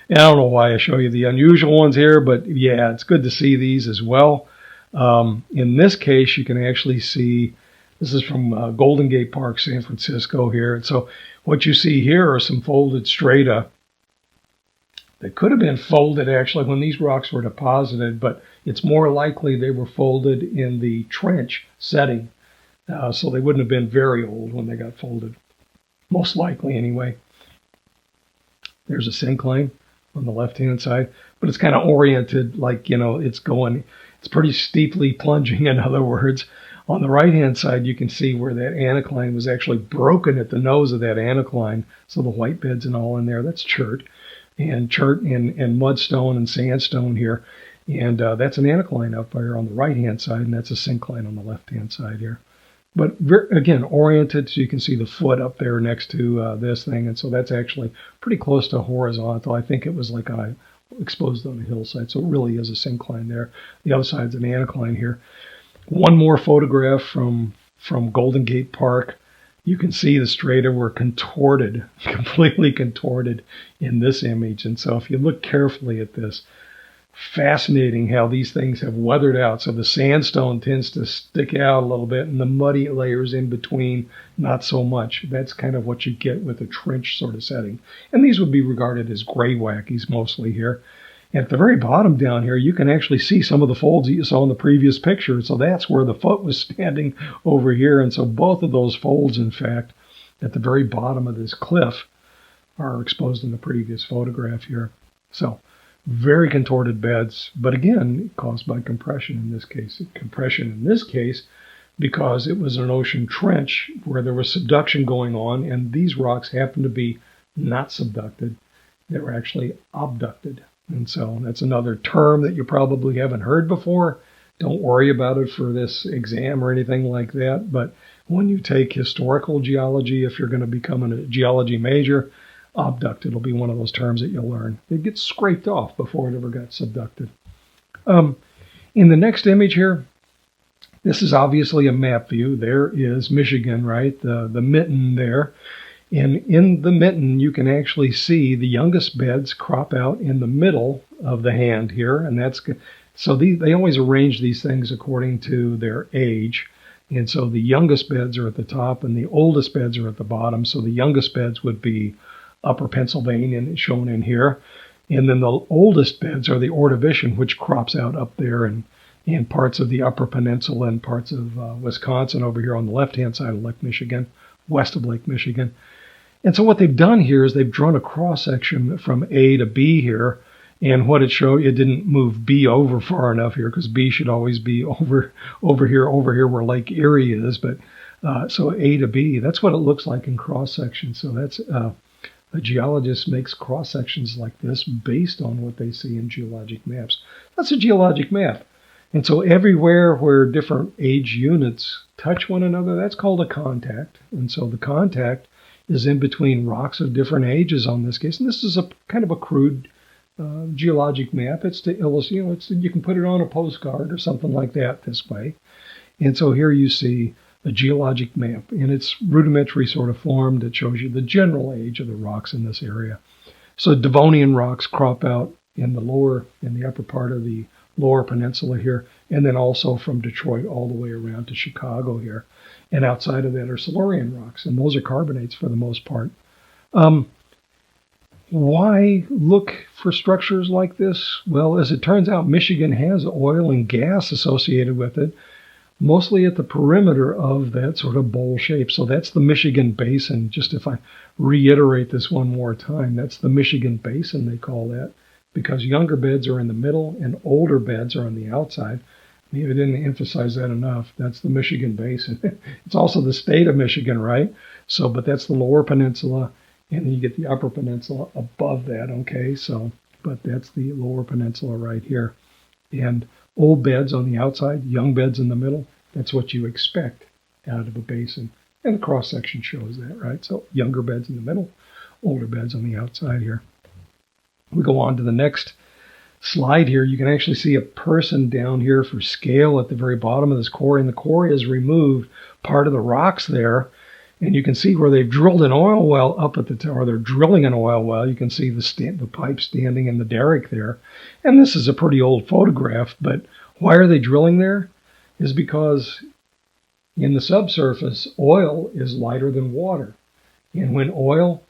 And I don't know why I show you the unusual ones here, but yeah, it's good to see these as well. In this case, you can actually see, this is from Golden Gate Park, San Francisco here. And so what you see here are some folded strata that could have been folded actually when these rocks were deposited, but it's more likely they were folded in the trench setting. So they wouldn't have been very old when they got folded. Most likely anyway. There's a syncline on the left-hand side, but it's kind of oriented like, it's pretty steeply plunging, in other words. On the right-hand side, you can see where that anacline was actually broken at the nose of that anacline. So the white beds and all in there, that's chert and mudstone and sandstone here. And that's an anacline up there on the right-hand side, and that's a syncline on the left-hand side here. But again, oriented, so you can see the foot up there next to this thing. And so that's actually pretty close to horizontal. I think it was like exposed on a hillside, so it really is a syncline there. The other side's an anacline here. One more photograph from Golden Gate Park. You can see the strata were contorted, completely contorted in this image. And so if you look carefully at this, fascinating how these things have weathered out. So the sandstone tends to stick out a little bit, and the muddy layers in between, not so much. That's kind of what you get with a trench sort of setting. And these would be regarded as gray wackies mostly here. And at the very bottom down here, you can actually see some of the folds that you saw in the previous picture. So that's where the foot was standing over here. And so both of those folds, in fact, at the very bottom of this cliff are exposed in the previous photograph here. So very contorted beds, but again, caused by compression in this case. Compression in this case because it was an ocean trench where there was subduction going on, and these rocks happened to be not subducted. They were actually abducted. And so that's another term that you probably haven't heard before. Don't worry about it for this exam or anything like that. But when you take historical geology, if you're going to become a geology major, abducted will be one of those terms that you'll learn. It gets scraped off before it ever got subducted. In the next image here, this is obviously a map view. There is Michigan, right? The mitten there. And in the mitten, you can actually see the youngest beds crop out in the middle of the hand here. And that's so they always arrange these things according to their age. And so the youngest beds are at the top and the oldest beds are at the bottom. So the youngest beds would be Upper Pennsylvania, shown in here. And then the oldest beds are the Ordovician, which crops out up there and parts of the Upper Peninsula and parts of Wisconsin over here on the left-hand side of Lake Michigan, west of Lake Michigan. And so what they've done here is they've drawn a cross-section from A to B here. And what it showed, it didn't move B over far enough here because B should always be over here where Lake Erie is. But so A to B, that's what it looks like in cross-section. So that's a geologist makes cross-sections like this based on what they see in geologic maps. That's a geologic map. And so everywhere where different age units touch one another, that's called a contact. And so the contact is in between rocks of different ages on this case. And this is a kind of a crude geologic map. It's to illustrate, you can put it on a postcard or something like that this way. And so here you see a geologic map. In its rudimentary sort of form that shows you the general age of the rocks in this area. So Devonian rocks crop out in the upper part of the lower peninsula here, and then also from Detroit all the way around to Chicago here. And outside of that are Silurian rocks, and those are carbonates for the most part. Why look for structures like this? Well, as it turns out, Michigan has oil and gas associated with it, mostly at the perimeter of that sort of bowl shape. So that's the Michigan Basin. Just if I reiterate this one more time, that's the Michigan Basin, they call that, because younger beds are in the middle and older beds are on the outside. Maybe I didn't emphasize that enough. That's the Michigan Basin. It's also the state of Michigan, right? So, but that's the lower peninsula, and then you get the upper peninsula above that, okay? So, but that's the lower peninsula right here. And old beds on the outside, young beds in the middle, that's what you expect out of a basin. And the cross-section shows that, right? So younger beds in the middle, older beds on the outside here. We go on to the next slide here. You can actually see a person down here for scale at the very bottom of this quarry, and the quarry has removed part of the rocks there. And you can see where they've drilled an oil well up at the top, or they're drilling an oil well. You can see the pipe standing in the derrick there. And this is a pretty old photograph, but why are they drilling there? Is because in the subsurface, oil is lighter than water. And when oil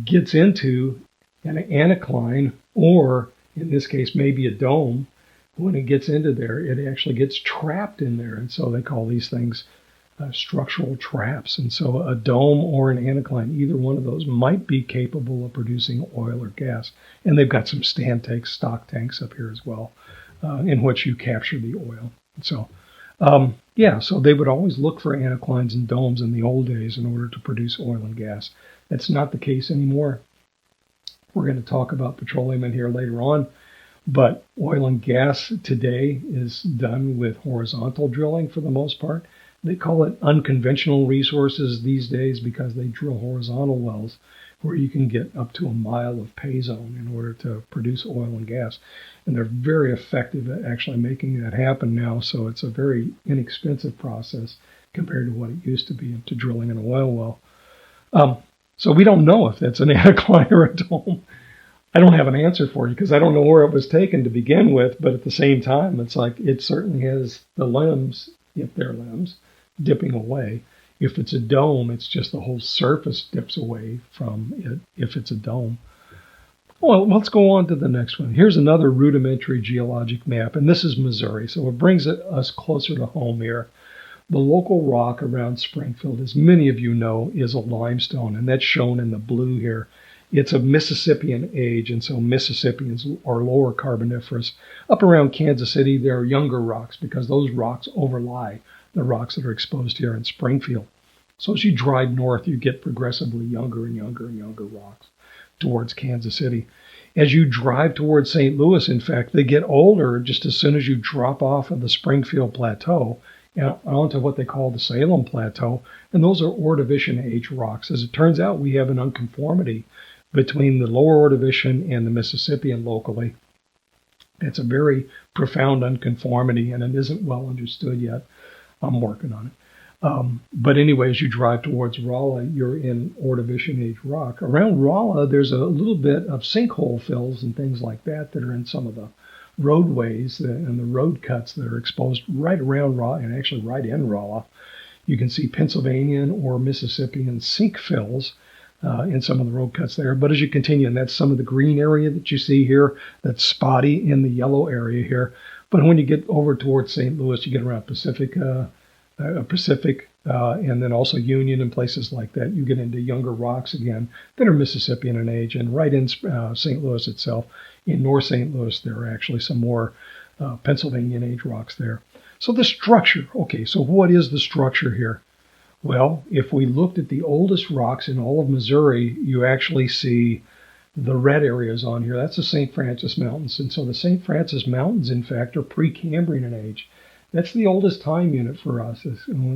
gets into an anacline, or in this case, maybe a dome, when it gets into there, it actually gets trapped in there. And so they call these things structural traps. And so a dome or an anacline, either one of those might be capable of producing oil or gas. And they've got some stand tanks, stock tanks up here as well, in which you capture the oil. So, so they would always look for anaclines and domes in the old days in order to produce oil and gas. That's not the case anymore. We're going to talk about petroleum in here later on. But oil and gas today is done with horizontal drilling for the most part. They call it unconventional resources these days because they drill horizontal wells where you can get up to a mile of pay zone in order to produce oil and gas. And they're very effective at actually making that happen now. So it's a very inexpensive process compared to what it used to be to drilling an oil well. So we don't know if that's an anacline or a dome. I don't have an answer for you because I don't know where it was taken to begin with. But at the same time, it's like it certainly has the limbs, if they're limbs, dipping away. If it's a dome, it's just the whole surface dips away from it if it's a dome. Well, let's go on to the next one. Here's another rudimentary geologic map, and this is Missouri, so it brings us closer to home here. The local rock around Springfield, as many of you know, is a limestone, and that's shown in the blue here. It's of Mississippian age, and so Mississippians are lower carboniferous. Up around Kansas City, there are younger rocks because those rocks overlie the rocks that are exposed here in Springfield. So as you drive north, you get progressively younger and younger and younger rocks towards Kansas City. As you drive towards St. Louis, in fact, they get older just as soon as you drop off of the Springfield Plateau and onto what they call the Salem Plateau, and those are Ordovician age rocks. As it turns out, we have an unconformity between the lower Ordovician and the Mississippian locally. It's a very profound unconformity, and it isn't well understood yet. I'm working on it. But anyway, as you drive towards Rolla, you're in Ordovician age rock. Around Rolla, there's a little bit of sinkhole fills and things like that that are in some of the roadways and the road cuts that are exposed right around Rolla and actually right in Rolla. You can see Pennsylvanian or Mississippian sink fills in some of the road cuts there. But as you continue, and that's some of the green area that you see here, that's spotty in the yellow area here. But when you get over towards St. Louis, you get around Pacific, and then also Union and places like that. You get into younger rocks again that are Mississippian in age. And right in St. Louis itself, in North St. Louis, there are actually some more Pennsylvanian age rocks there. So the structure. Okay, so what is the structure here? Well, if we looked at the oldest rocks in all of Missouri, you actually see the red areas on here. That's the St. Francis Mountains. And so the St. Francis Mountains, in fact, are Precambrian in age. That's the oldest time unit for us.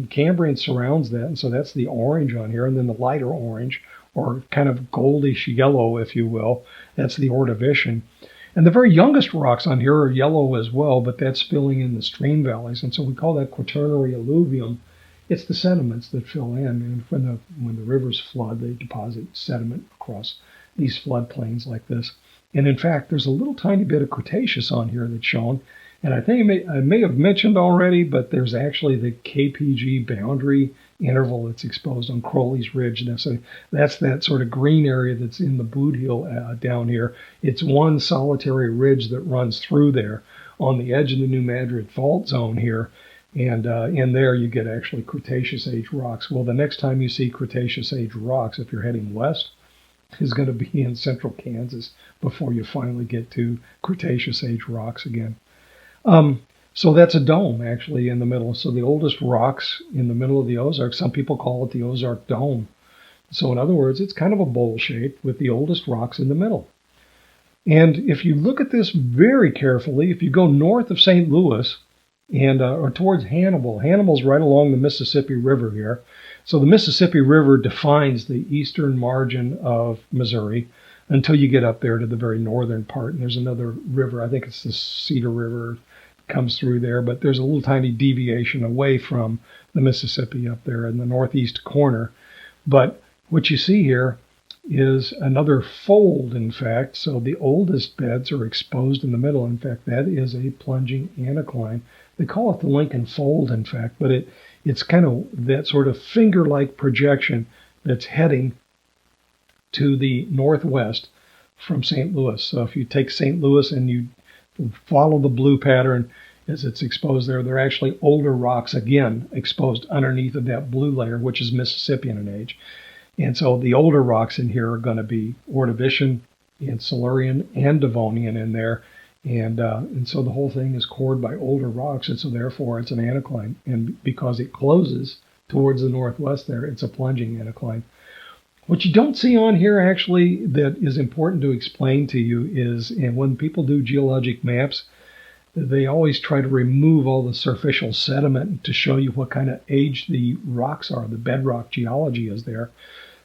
Cambrian surrounds that, and so that's the orange on here. And then the lighter orange, or kind of goldish yellow, if you will, that's the Ordovician. And the very youngest rocks on here are yellow as well, but that's filling in the stream valleys. And so we call that Quaternary alluvium. It's the sediments that fill in, and when the rivers flood, they deposit sediment across these floodplains like this. And in fact, there's a little tiny bit of Cretaceous on here that's shown. And I think I may have mentioned already, but there's actually the KPG boundary interval that's exposed on Crowley's Ridge. And so that's that sort of green area that's in the Boot Hill down here. It's one solitary ridge that runs through there on the edge of the New Madrid Fault Zone here. And in there you get actually Cretaceous age rocks. Well, the next time you see Cretaceous age rocks, if you're heading west, is going to be in central Kansas before you finally get to Cretaceous age rocks again. So that's a dome actually in the middle. So the oldest rocks in the middle of the Ozarks, some people call it the Ozark Dome. So in other words, it's kind of a bowl shape with the oldest rocks in the middle. And if you look at this very carefully, if you go north of St. Louis and or towards Hannibal, Hannibal's right along the Mississippi River here. So the Mississippi River defines the eastern margin of Missouri until you get up there to the very northern part. And there's another river, I think it's the Cedar River, comes through there, but there's a little tiny deviation away from the Mississippi up there in the northeast corner. But what you see here is another fold, in fact. So the oldest beds are exposed in the middle. In fact, that is a plunging anticline. They call it the Lincoln Fold, in fact, but it's kind of that sort of finger-like projection that's heading to the northwest from St. Louis. So if you take St. Louis and you follow the blue pattern as it's exposed there, they're actually older rocks, again, exposed underneath of that blue layer, which is Mississippian in age. And so the older rocks in here are going to be Ordovician and Silurian and Devonian in there. And so the whole thing is cored by older rocks, and so therefore it's an anacline. And because it closes towards the northwest there, it's a plunging anacline. What you don't see on here actually that is important to explain to you is, and when people do geologic maps, they always try to remove all the superficial sediment to show you what kind of age the rocks are. The bedrock geology is there.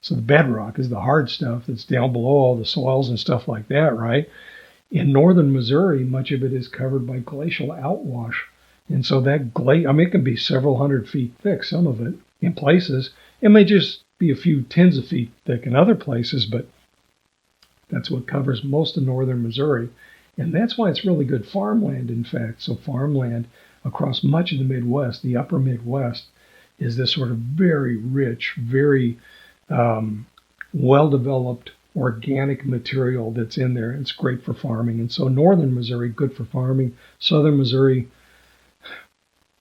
So the bedrock is the hard stuff that's down below all the soils and stuff like that, right? In northern Missouri, much of it is covered by glacial outwash. And so that it can be several hundred feet thick, some of it in places. It may just be a few tens of feet thick in other places, but that's what covers most of northern Missouri. And that's why it's really good farmland, in fact. So farmland across much of the Midwest, the upper Midwest, is this sort of very rich, very well-developed organic material that's in there. It's great for farming. And so northern Missouri, good for farming. Southern Missouri,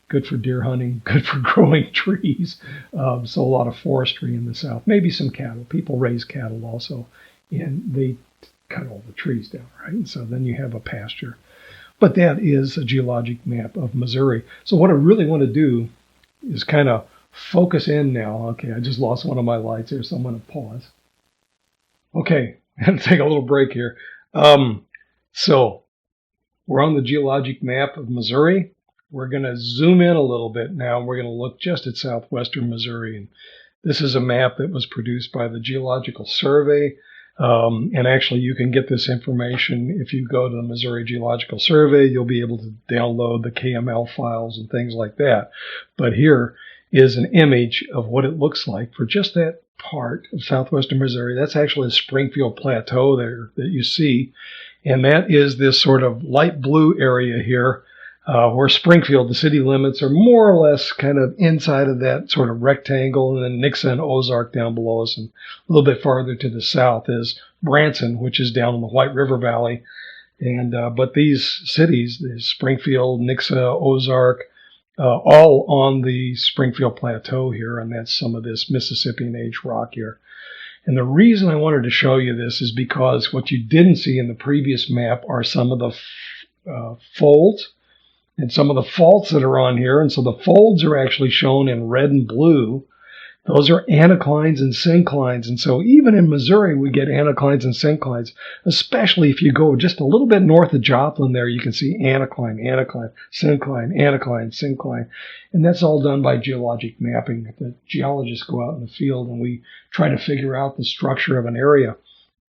good for deer hunting, good for growing trees. So a lot of forestry in the south. Maybe some cattle. People raise cattle also. And they cut all the trees down, right? And so then you have a pasture. But that is a geologic map of Missouri. So what I really want to do is kind of focus in now. Okay, I just lost one of my lights here, so I'm going to pause. Okay, I'm going to take a little break here. So we're on the geologic map of Missouri. We're going to zoom in a little bit now. We're going to look just at southwestern Missouri. And this is a map that was produced by the Geological Survey. And actually, you can get this information if you go to the Missouri Geological Survey. You'll be able to download the KML files and things like that. But here is an image of what it looks like for just that part of southwestern Missouri. That's actually the Springfield Plateau there that you see. And that is this sort of light blue area here where Springfield, the city limits, are more or less kind of inside of that sort of rectangle. And then Nixa and Ozark down below us. And a little bit farther to the south is Branson, which is down in the White River Valley. And but these cities, Springfield, Nixa, Ozark, all on the Springfield Plateau here, and that's some of this Mississippian age rock here. And the reason I wanted to show you this is because what you didn't see in the previous map are some of the folds and some of the faults that are on here. And so the folds are actually shown in red and blue. Those are anaclines and synclines. And so even in Missouri, we get anaclines and synclines, especially if you go just a little bit north of Joplin there, you can see anacline, syncline, anacline, syncline. And that's all done by geologic mapping. The geologists go out in the field and we try to figure out the structure of an area.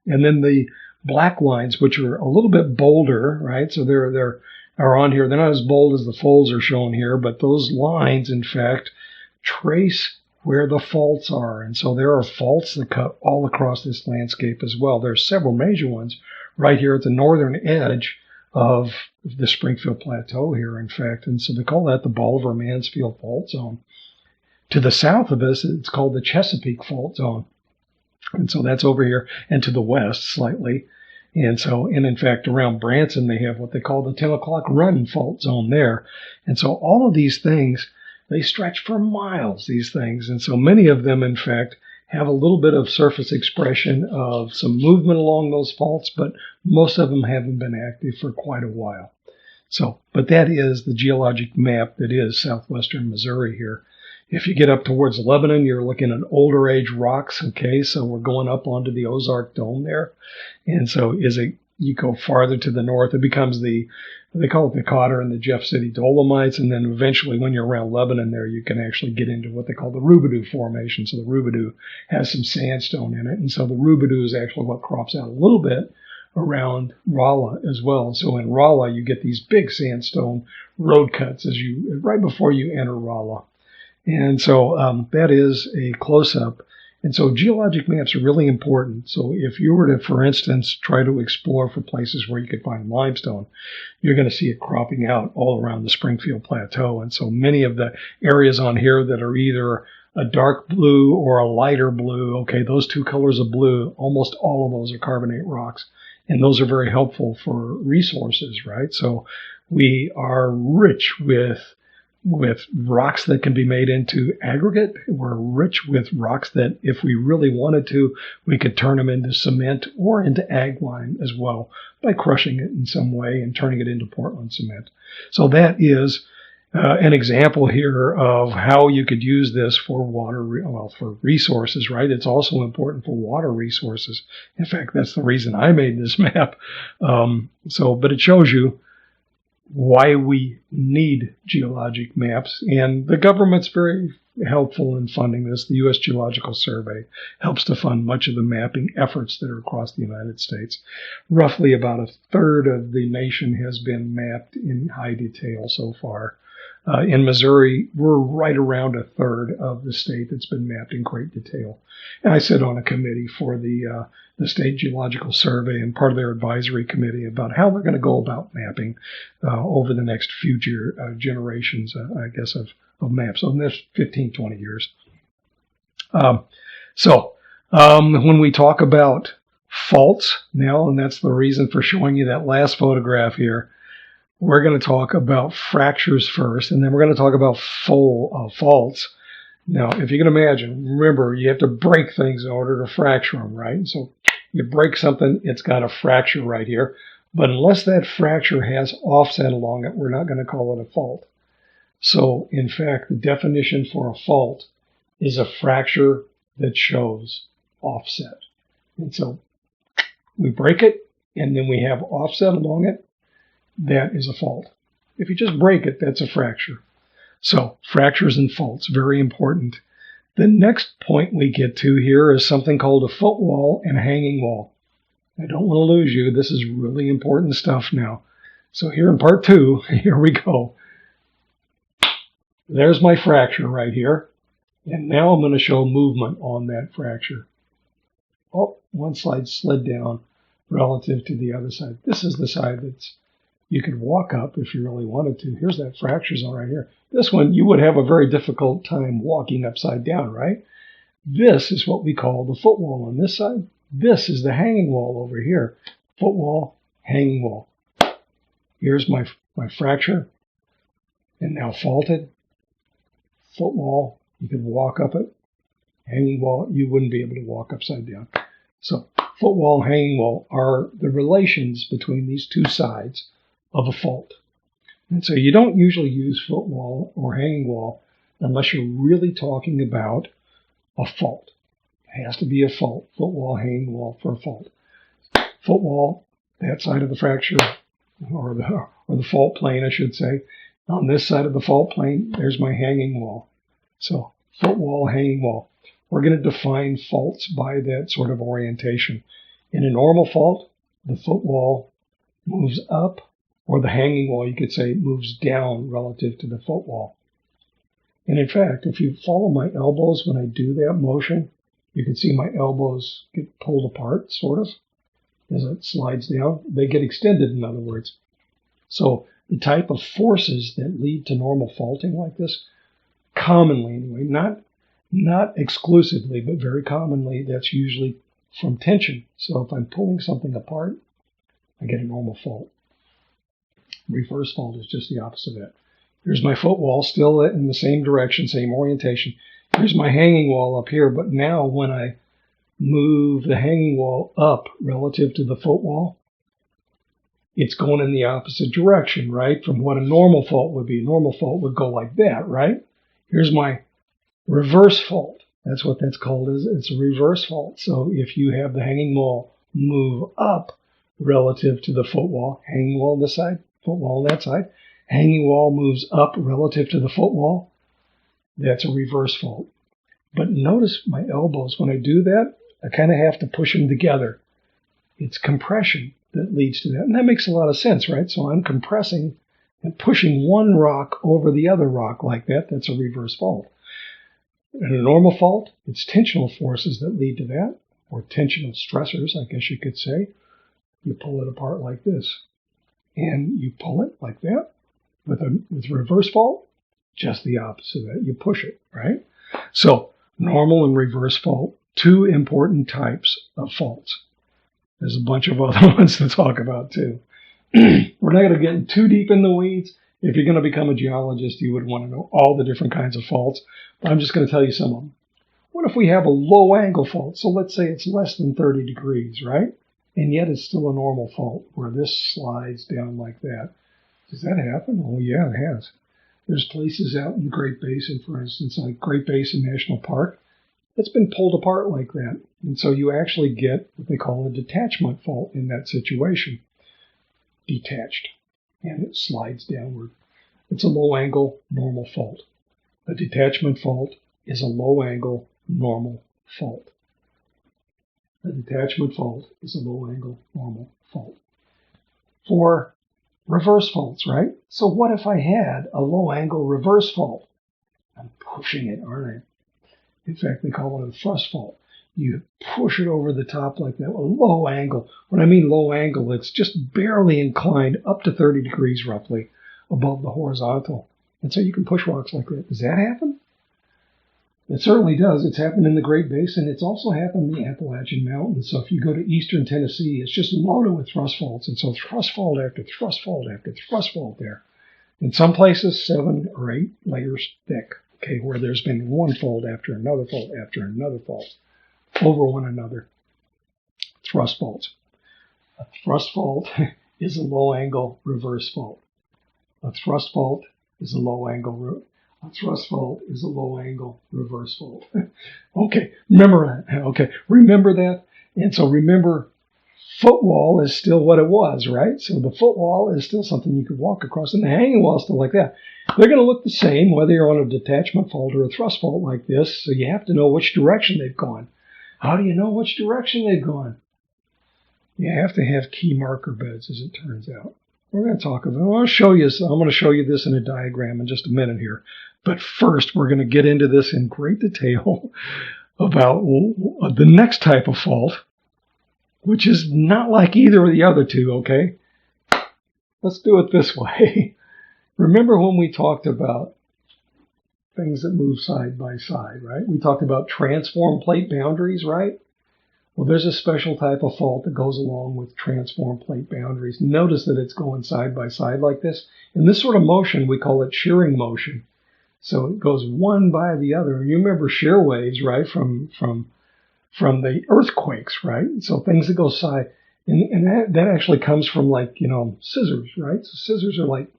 And then the black lines, which are a little bit bolder, right? So they're on here. They're not as bold as the folds are shown here, but those lines, in fact, trace where the faults are. And so there are faults that cut all across this landscape as well. There's several major ones right here at the northern edge of the Springfield Plateau here, in fact. And so they call that the Bolivar-Mansfield Fault Zone. To the south of us, it's called the Chesapeake Fault Zone. And so that's over here, and to the west slightly. And in fact, around Branson, they have what they call the 10 o'clock run fault zone there. And so all of these things, they stretch for miles, these things. And so many of them, in fact, have a little bit of surface expression of some movement along those faults, but most of them haven't been active for quite a while. But that is the geologic map that is southwestern Missouri here. If you get up towards Lebanon, you're looking at older age rocks, okay? So we're going up onto the Ozark Dome there. And so you go farther to the north, it becomes they call it the Cotter and the Jeff City Dolomites. And then eventually when you're around Lebanon there, you can actually get into what they call the Roubidou Formation. So the Roubidou has some sandstone in it. And so the Roubidou is actually what crops out a little bit around Rolla as well. So in Rolla, you get these big sandstone road cuts right before you enter Rolla. And so that is a close-up. And so geologic maps are really important. So if you were to, for instance, try to explore for places where you could find limestone, you're going to see it cropping out all around the Springfield Plateau. And so many of the areas on here that are either a dark blue or a lighter blue, okay, those two colors of blue, almost all of those are carbonate rocks. And those are very helpful for resources, right? So we are rich with rocks that can be made into aggregate. We're rich with rocks that, if we really wanted to, we could turn them into cement or into ag lime as well by crushing it in some way and turning it into Portland cement. So that is an example here of how you could use this for for resources, right? It's also important for water resources. In fact, that's the reason I made this map. But it shows you why we need geologic maps, and the government's very helpful in funding this. The U.S. Geological Survey helps to fund much of the mapping efforts that are across the United States. Roughly about a third of the nation has been mapped in high detail so far. In Missouri, we're right around a third of the state that's been mapped in great detail. And I sit on a committee for the State Geological Survey and part of their advisory committee about how they're going to go about mapping over the next future generations, I guess, of maps, over the next 15, 20 years. When we talk about faults now, and that's the reason for showing you that last photograph here, we're going to talk about fractures first, and then we're going to talk about faults. Now, if you can imagine, remember, you have to break things in order to fracture them, right? So you break something, it's got a fracture right here. But unless that fracture has offset along it, we're not going to call it a fault. So, in fact, the definition for a fault is a fracture that shows offset. And so we break it, and then we have offset along it. That is a fault. If you just break it, that's a fracture. So fractures and faults, very important. The next point we get to here is something called a footwall and hanging wall. I don't want to lose you. This is really important stuff now. So here in part 2, here we go. There's my fracture right here. And now I'm going to show movement on that fracture. Oh, one side slid down relative to the other side. This is the side that's you could walk up if you really wanted to. Here's that fracture zone right here. This one, you would have a very difficult time walking upside down, right? This is what we call the footwall on this side. This is the hanging wall over here. Footwall, hanging wall. Here's my fracture, and now faulted. Footwall, you could walk up it. Hanging wall, you wouldn't be able to walk upside down. So footwall, hanging wall are the relations between these two sides of a fault. And so you don't usually use footwall or hanging wall unless you're really talking about a fault. It has to be a fault. Footwall, hanging wall for a fault. Footwall, that side of the fracture, or the fault plane, I should say. On this side of the fault plane, there's my hanging wall. So footwall, hanging wall. We're going to define faults by that sort of orientation. In a normal fault, the footwall moves up, or the hanging wall, you could say, moves down relative to the footwall. And in fact, if you follow my elbows when I do that motion, you can see my elbows get pulled apart, sort of, as it slides down. They get extended, in other words. So the type of forces that lead to normal faulting like this, commonly anyway, not exclusively, but very commonly, that's usually from tension. So if I'm pulling something apart, I get a normal fault. Reverse fault is just the opposite of that. Here's my footwall, still in the same direction, same orientation. Here's my hanging wall up here, but now when I move the hanging wall up relative to the footwall, it's going in the opposite direction, right, from what a normal fault would be. A normal fault would go like that, right? Here's my reverse fault. That's what that's called. It's a reverse fault. So if you have the hanging wall move up relative to the footwall, hanging wall on this side, footwall on that side, hanging wall moves up relative to the footwall, that's a reverse fault. But notice my elbows. When I do that, I kind of have to push them together. It's compression that leads to that. And that makes a lot of sense, right? So I'm compressing and pushing one rock over the other rock like that. That's a reverse fault. In a normal fault, it's tensional forces that lead to that, or tensional stressors, I guess you could say. You pull it apart like this. And you pull it like that. With reverse fault, just the opposite of that. You push it, right? So normal and reverse fault, two important types of faults. There's a bunch of other ones to talk about too. We're not going to get too deep in the weeds. If you're going to become a geologist, you would want to know all the different kinds of faults. But I'm just going to tell you some of them. What if we have a low angle fault? So let's say it's less than 30 degrees, right? And yet it's still a normal fault where this slides down like that. Does that happen? Oh, yeah, it has. There's places out in the Great Basin, for instance, like Great Basin National Park, that's been pulled apart like that. And so you actually get what they call a detachment fault in that situation. Detached. And it slides downward. It's a low angle, normal fault. A detachment fault is a low angle, normal fault. A detachment fault is a low angle, normal fault. For reverse faults, right? So what if I had a low angle reverse fault? I'm pushing it, aren't I? In fact, they call it a thrust fault. You push it over the top like that, a low angle. When I mean low angle, it's just barely inclined up to 30 degrees roughly above the horizontal. And so you can push rocks like that. Does that happen? It certainly does. It's happened in the Great Basin. It's also happened in the Appalachian Mountains. So if you go to eastern Tennessee, it's just loaded with thrust faults. And so thrust fault after thrust fault after thrust fault there. In some places, 7 or 8 layers thick, okay, where there's been one fault after another fault after another fault over one another. Thrust faults. A thrust fault is a low-angle reverse fault. A thrust fault is a low-angle A thrust fault is a low-angle reverse fault. Okay, remember that. Okay, remember that. And so remember, footwall is still what it was, right? So the footwall is still something you could walk across, and the hanging wall is still like that. They're going to look the same whether you're on a detachment fault or a thrust fault like this, so you have to know which direction they've gone. How do you know which direction they've gone? You have to have key marker beds, as it turns out. We're going to talk about. I'm going to show you this in a diagram in just a minute here. But first, we're going to get into this in great detail about the next type of fault, which is not like either of the other two. Okay, let's do it this way. Remember when we talked about things that move side by side, right? We talked about transform plate boundaries, right? Well, there's a special type of fault that goes along with transform plate boundaries. Notice that it's going side by side like this. In this sort of motion, we call it shearing motion. So it goes one by the other. You remember shear waves, right, from the earthquakes, right? So things that go side, and that actually comes from scissors, right? So scissors are like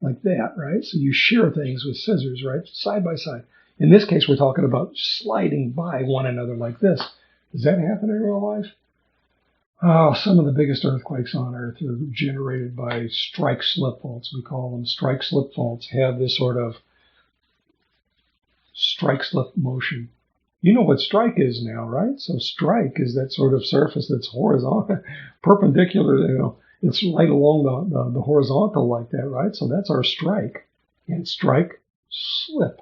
that, right? So you shear things with scissors, right? Side by side. In this case, we're talking about sliding by one another like this. Does that happen in real life? Oh, some of the biggest earthquakes on Earth are generated by strike-slip faults, we call them. Strike-slip faults have this sort of strike-slip motion. You know what strike is now, right? So strike is that sort of surface that's horizontal, perpendicular, it's right along the horizontal like that, right? So that's our strike. And strike, slip.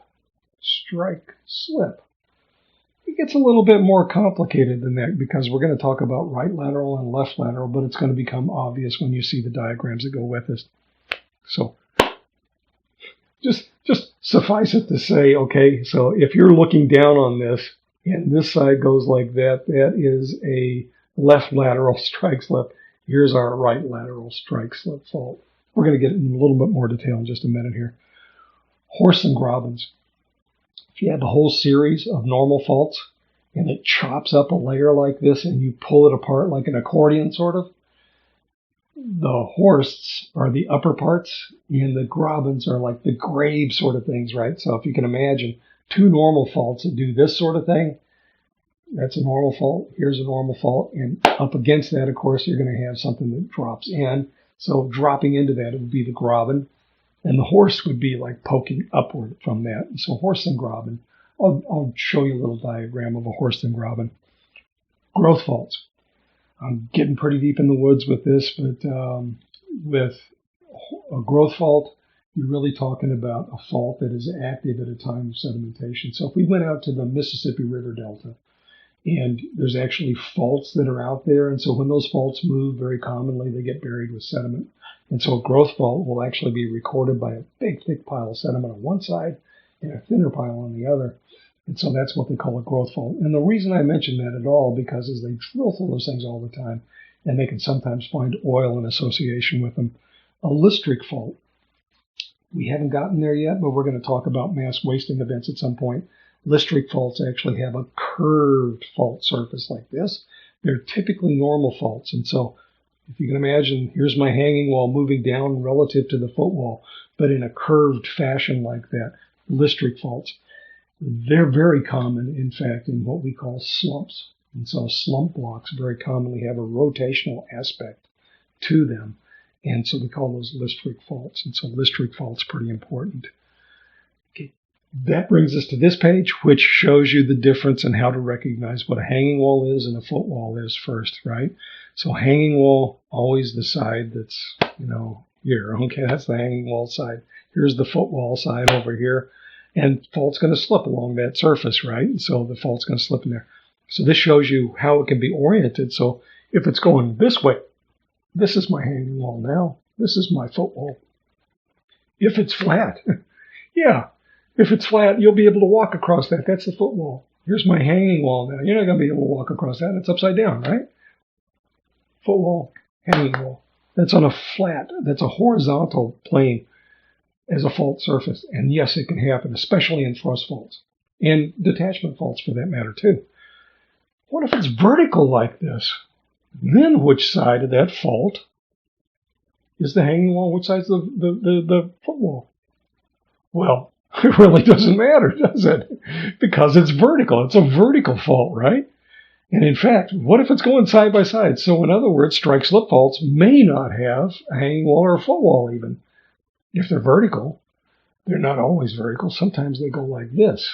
strike slip. It gets a little bit more complicated than that because we're going to talk about right lateral and left lateral, but it's going to become obvious when you see the diagrams that go with this. So just suffice it to say, okay, so if you're looking down on this and this side goes like that, that is a left lateral strike slip. Here's our right lateral strike slip fault. We're going to get in a little bit more detail in just a minute here. Horst and Grobans. If you have a whole series of normal faults and it chops up a layer like this and you pull it apart like an accordion sort of, the Horsts are the upper parts and the Grobans are like the grave sort of things, right? So if you can imagine two normal faults that do this sort of thing, that's a normal fault. Here's a normal fault. And up against that, of course, you're going to have something that drops in. So dropping into that, it would be the Groban. And the Horst would be like poking upward from that. So Horst and Groban. I'll show you a little diagram of a Horst and Groban. Growth faults. I'm getting pretty deep in the woods with this, but with a growth fault, you're really talking about a fault that is active at a time of sedimentation. So if we went out to the Mississippi River Delta, and there's actually faults that are out there, and so when those faults move, very commonly they get buried with sediment. And so a growth fault will actually be recorded by a big, thick pile of sediment on one side and a thinner pile on the other. And so that's what they call a growth fault. And the reason I mention that at all, because as they drill through those things all the time, and they can sometimes find oil in association with them. A Lystric fault. We haven't gotten there yet, but we're going to talk about mass wasting events at some point. Lystric faults actually have a curved fault surface like this. They're typically normal faults. And so if you can imagine, here's my hanging wall moving down relative to the footwall, but in a curved fashion like that. Lystric faults. They're very common, in fact, in what we call slumps. And so slump blocks very commonly have a rotational aspect to them. And so we call those Lystric faults. And so Lystric faults pretty important. Okay. That brings us to this page, which shows you the difference in how to recognize what a hanging wall is and a footwall is first, right? So hanging wall, always the side that's, here. Okay, that's the hanging wall side. Here's the footwall side over here. And fault's going to slip along that surface, right? And so the fault's going to slip in there. So this shows you how it can be oriented. So if it's going this way, this is my hanging wall now. This is my footwall. If it's flat, yeah, if it's flat, you'll be able to walk across that. That's the footwall. Here's my hanging wall now. You're not going to be able to walk across that. It's upside down, right? Footwall, hanging wall. That's on a flat. That's a horizontal plane as a fault surface. And yes, it can happen, especially in thrust faults and detachment faults for that matter too. What if it's vertical like this? Then which side of that fault is the hanging wall? Which side's the footwall? Well, it really doesn't matter, does it? Because it's vertical. It's a vertical fault, right? And in fact, what if it's going side by side? So in other words, strike slip faults may not have a hanging wall or a footwall even. If they're vertical, they're not always vertical. Sometimes they go like this.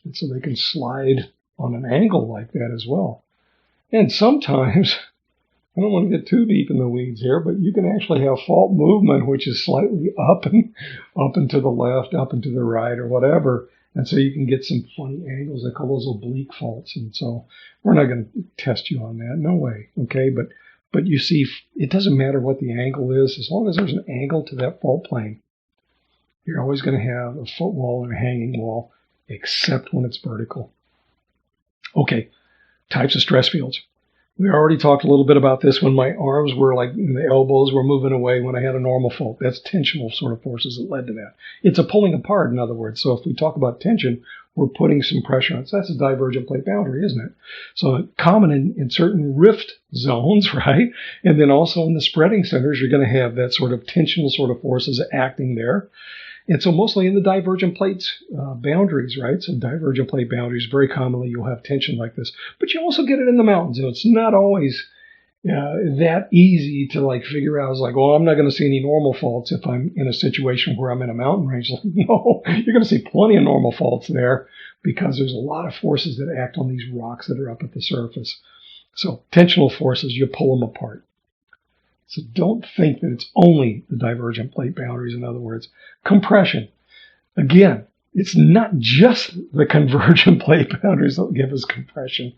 And so they can slide on an angle like that as well. And sometimes, I don't want to get too deep in the weeds here, but you can actually have fault movement, which is slightly up and to the left, up and to the right, or whatever. And so you can get some funny angles. They call those oblique faults. And so we're not going to test you on that. No way. Okay. But you see, it doesn't matter what the angle is. As long as there's an angle to that fault plane, you're always going to have a footwall and a hanging wall, except when it's vertical. Okay. Types of stress fields. We already talked a little bit about this when my arms were like, the elbows were moving away when I had a normal fault. That's tensional sort of forces that led to that. It's a pulling apart, in other words. So if we talk about tension, we're putting some pressure on it. So that's a divergent plate boundary, isn't it? So common in certain rift zones, right? And then also in the spreading centers, you're going to have that sort of tensional sort of forces acting there. And so mostly in the divergent plates boundaries, right? So divergent plate boundaries, very commonly you'll have tension like this. But you also get it in the mountains. So it's not always that easy to like figure out. It's like, well, I'm not going to see any normal faults if I'm in a situation where I'm in a mountain range. Like, no, you're going to see plenty of normal faults there because there's a lot of forces that act on these rocks that are up at the surface. So tensional forces, you pull them apart. So don't think that it's only the divergent plate boundaries, in other words. Compression. Again, it's not just the convergent plate boundaries that give us compression.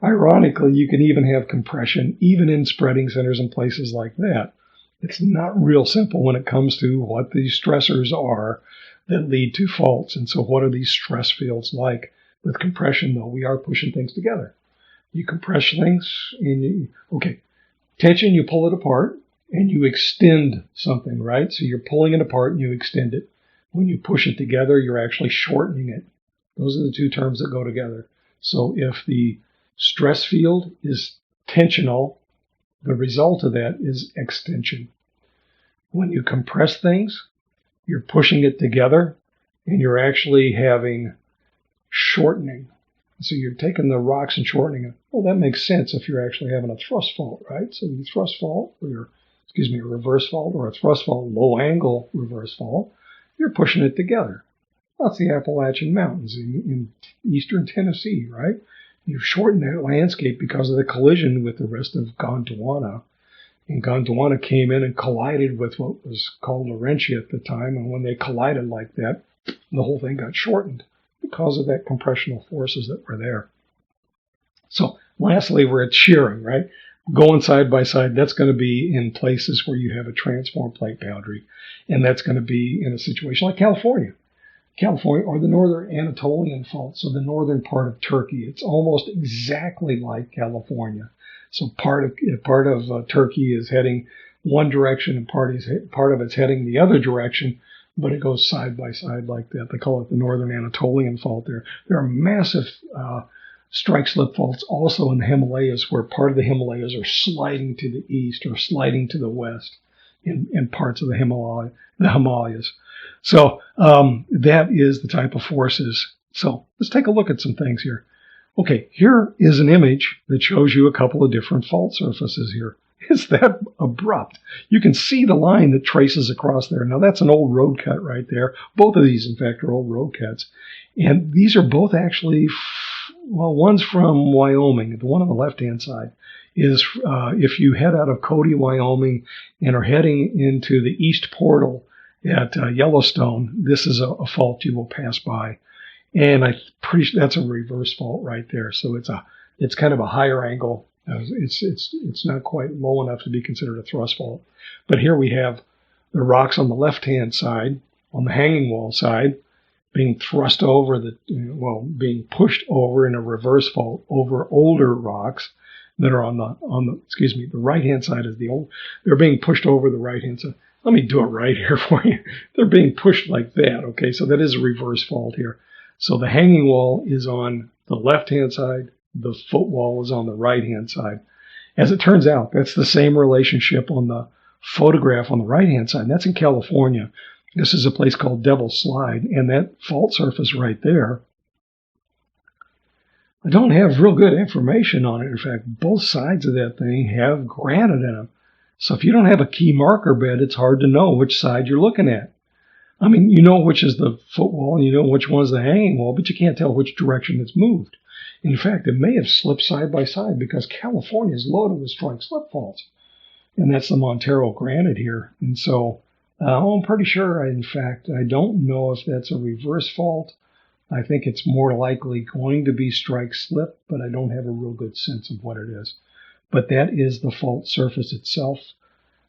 Ironically, you can even have compression even in spreading centers and places like that. It's not real simple when it comes to what these stressors are that lead to faults. And so what are these stress fields like? With compression, though, we are pushing things together. You compress things, tension, you pull it apart, and you extend something, right? So you're pulling it apart and you extend it. When you push it together, you're actually shortening it. Those are the two terms that go together. So if the stress field is tensional, the result of that is extension. When you compress things, you're pushing it together, and you're actually having shortening. So you're taking the rocks and shortening it. Well, that makes sense if you're actually having a thrust fault, right? So your thrust fault, a reverse fault, or a thrust fault, low angle reverse fault, you're pushing it together. That's the Appalachian Mountains in eastern Tennessee, right? You've shortened that landscape because of the collision with the rest of Gondwana. And Gondwana came in and collided with what was called Laurentia at the time. And when they collided like that, the whole thing got shortened because of that compressional forces that were there. So lastly, we're at shearing, right? Going side by side, that's going to be in places where you have a transform plate boundary. And that's going to be in a situation like California, or the northern Anatolian Fault, so the northern part of Turkey. It's almost exactly like California. So part of Turkey is heading one direction and part of it's heading the other direction, but it goes side by side like that. They call it the northern Anatolian Fault there. There are massive strike-slip faults also in the Himalayas, where part of the Himalayas are sliding to the east or sliding to the west in parts of the Himalayas. So that is the type of forces. So let's take a look at some things here. Okay, here is an image that shows you a couple of different fault surfaces here. It's that abrupt. You can see the line that traces across there. Now, that's an old road cut right there. Both of these, in fact, are old road cuts. And these are both actually, one's from Wyoming. The one on the left-hand side is if you head out of Cody, Wyoming, and are heading into the east portal at Yellowstone, this is a fault you will pass by. And I'm pretty sure that's a reverse fault right there. So it's kind of a higher angle. It's not quite low enough to be considered a thrust fault. But here we have the rocks on the left-hand side, on the hanging wall side, being thrust over being pushed over in a reverse fault over older rocks that are on the right-hand side is the old. They're being pushed over the right-hand side. Let me do it right here for you. They're being pushed like that. Okay, so that is a reverse fault here. So the hanging wall is on the left-hand side. The footwall is on the right-hand side. As it turns out, that's the same relationship on the photograph on the right-hand side. And that's in California. This is a place called Devil's Slide. And that fault surface right there, I don't have real good information on it. In fact, both sides of that thing have granite in them. So if you don't have a key marker bed, it's hard to know which side you're looking at. I mean, you know which is the footwall and you know which one is the hanging wall, but you can't tell which direction it's moved. In fact, it may have slipped side by side because California is loaded with strike-slip faults. And that's the Montero granite here. And so I'm pretty sure, in fact, I don't know if that's a reverse fault. I think it's more likely going to be strike-slip, but I don't have a real good sense of what it is. But that is the fault surface itself.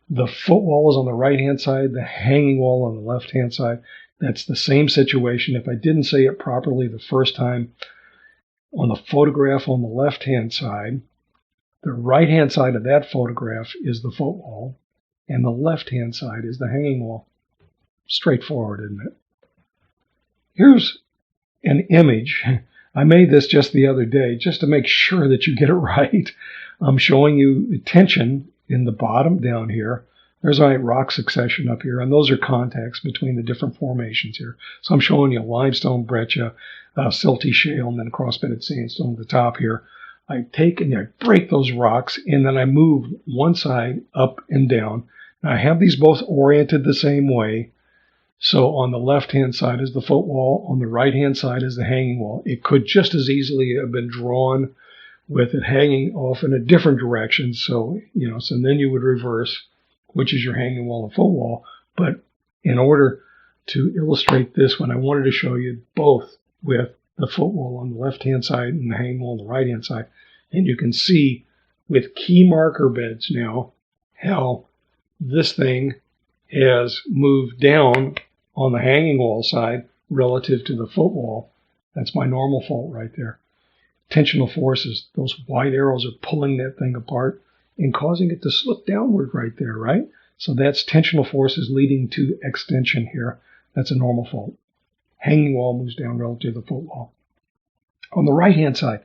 The footwall is on the right-hand side, the hanging wall on the left-hand side. That's the same situation. If I didn't say it properly the first time, on the photograph on the left-hand side, the right-hand side of that photograph is the footwall, and the left-hand side is the hanging wall. Straightforward, isn't it? Here's an image. I made this just the other day just to make sure that you get it right. I'm showing you tension in the bottom down here. There's my rock succession up here, and those are contacts between the different formations here. So I'm showing you limestone, breccia, silty shale, and then cross-bedded sandstone at the top here. I take and I break those rocks, and then I move one side up and down. Now I have these both oriented the same way. So on the left-hand side is the footwall, on the right-hand side is the hanging wall. It could just as easily have been drawn with it hanging off in a different direction. So then you would reverse, which is your hanging wall and footwall. But in order to illustrate this one, I wanted to show you both with the footwall on the left-hand side and the hanging wall on the right-hand side. And you can see with key marker beds now how this thing has moved down on the hanging wall side relative to the footwall. That's my normal fault right there. Tensional forces, those white arrows are pulling that thing apart and causing it to slip downward right there, right? So that's tensional forces leading to extension here. That's a normal fault. Hanging wall moves down relative to the footwall. On the right-hand side,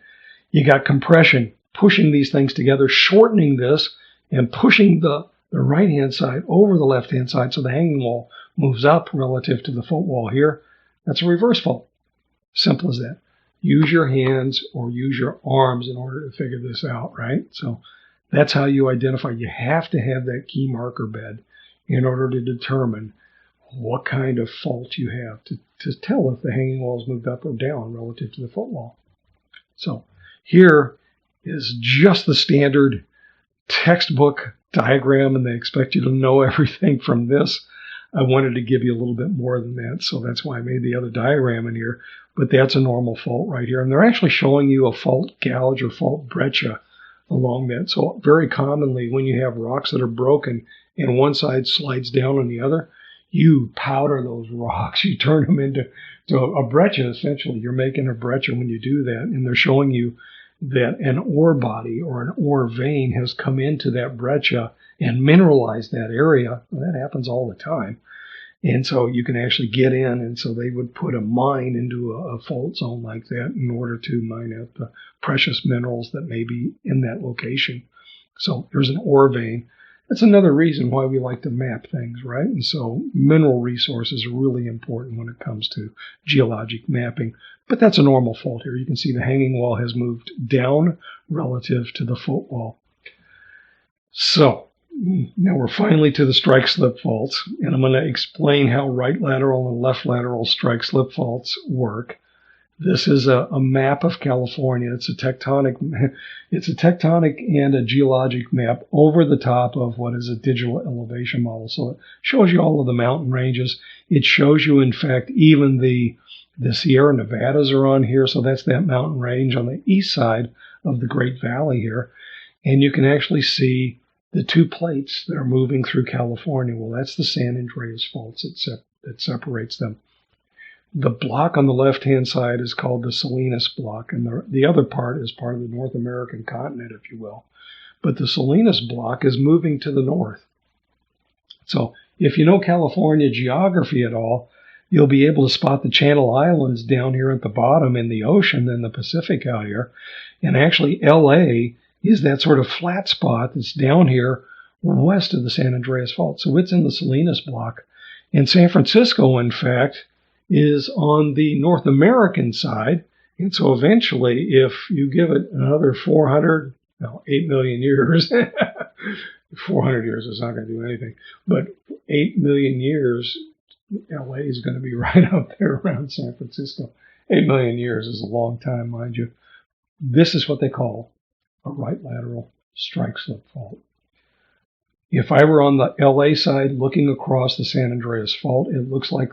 you got compression pushing these things together, shortening this and pushing the right-hand side over the left-hand side so the hanging wall moves up relative to the footwall here. That's a reverse fault. Simple as that. Use your hands or use your arms in order to figure this out, right? So that's how you identify. You have to have that key marker bed in order to determine what kind of fault you have to tell if the hanging wall is moved up or down relative to the footwall. So here is just the standard textbook diagram, and they expect you to know everything from this. I wanted to give you a little bit more than that, so that's why I made the other diagram in here. But that's a normal fault right here. And they're actually showing you a fault gouge or fault breccia along that. So very commonly when you have rocks that are broken and one side slides down on the other, you powder those rocks. You turn them into a breccia, essentially. You're making a breccia when you do that. And they're showing you that an ore body or an ore vein has come into that breccia and mineralized that area. Well, that happens all the time. And so you can actually get in, and so they would put a mine into a fault zone like that in order to mine out the precious minerals that may be in that location. So there's an ore vein. That's another reason why we like to map things, right? And so mineral resources are really important when it comes to geologic mapping. But that's a normal fault here. You can see the hanging wall has moved down relative to the footwall. So now we're finally to the strike-slip faults, and I'm going to explain how right-lateral and left-lateral strike-slip faults work. This is a map of California. It's a tectonic and a geologic map over the top of what is a digital elevation model. So it shows you all of the mountain ranges. It shows you, in fact, even the Sierra Nevadas are on here. So that's that mountain range on the east side of the Great Valley here. And you can actually see the two plates that are moving through California. Well, that's the San Andreas Faults that separates them. The block on the left-hand side is called the Salinas Block, and the other part is part of the North American continent, if you will. But the Salinas Block is moving to the north. So if you know California geography at all, you'll be able to spot the Channel Islands down here at the bottom in the ocean and the Pacific out here. And actually, LA is that sort of flat spot that's down here west of the San Andreas Fault. So it's in the Salinas Block. And San Francisco, in fact, is on the North American side. And so eventually, if you give it another 8 million years, 400 years is not going to do anything, but 8 million years, LA is going to be right up there around San Francisco. 8 million years is a long time, mind you. This is what they call a right-lateral strike-slip fault. If I were on the LA side looking across the San Andreas Fault, it looks like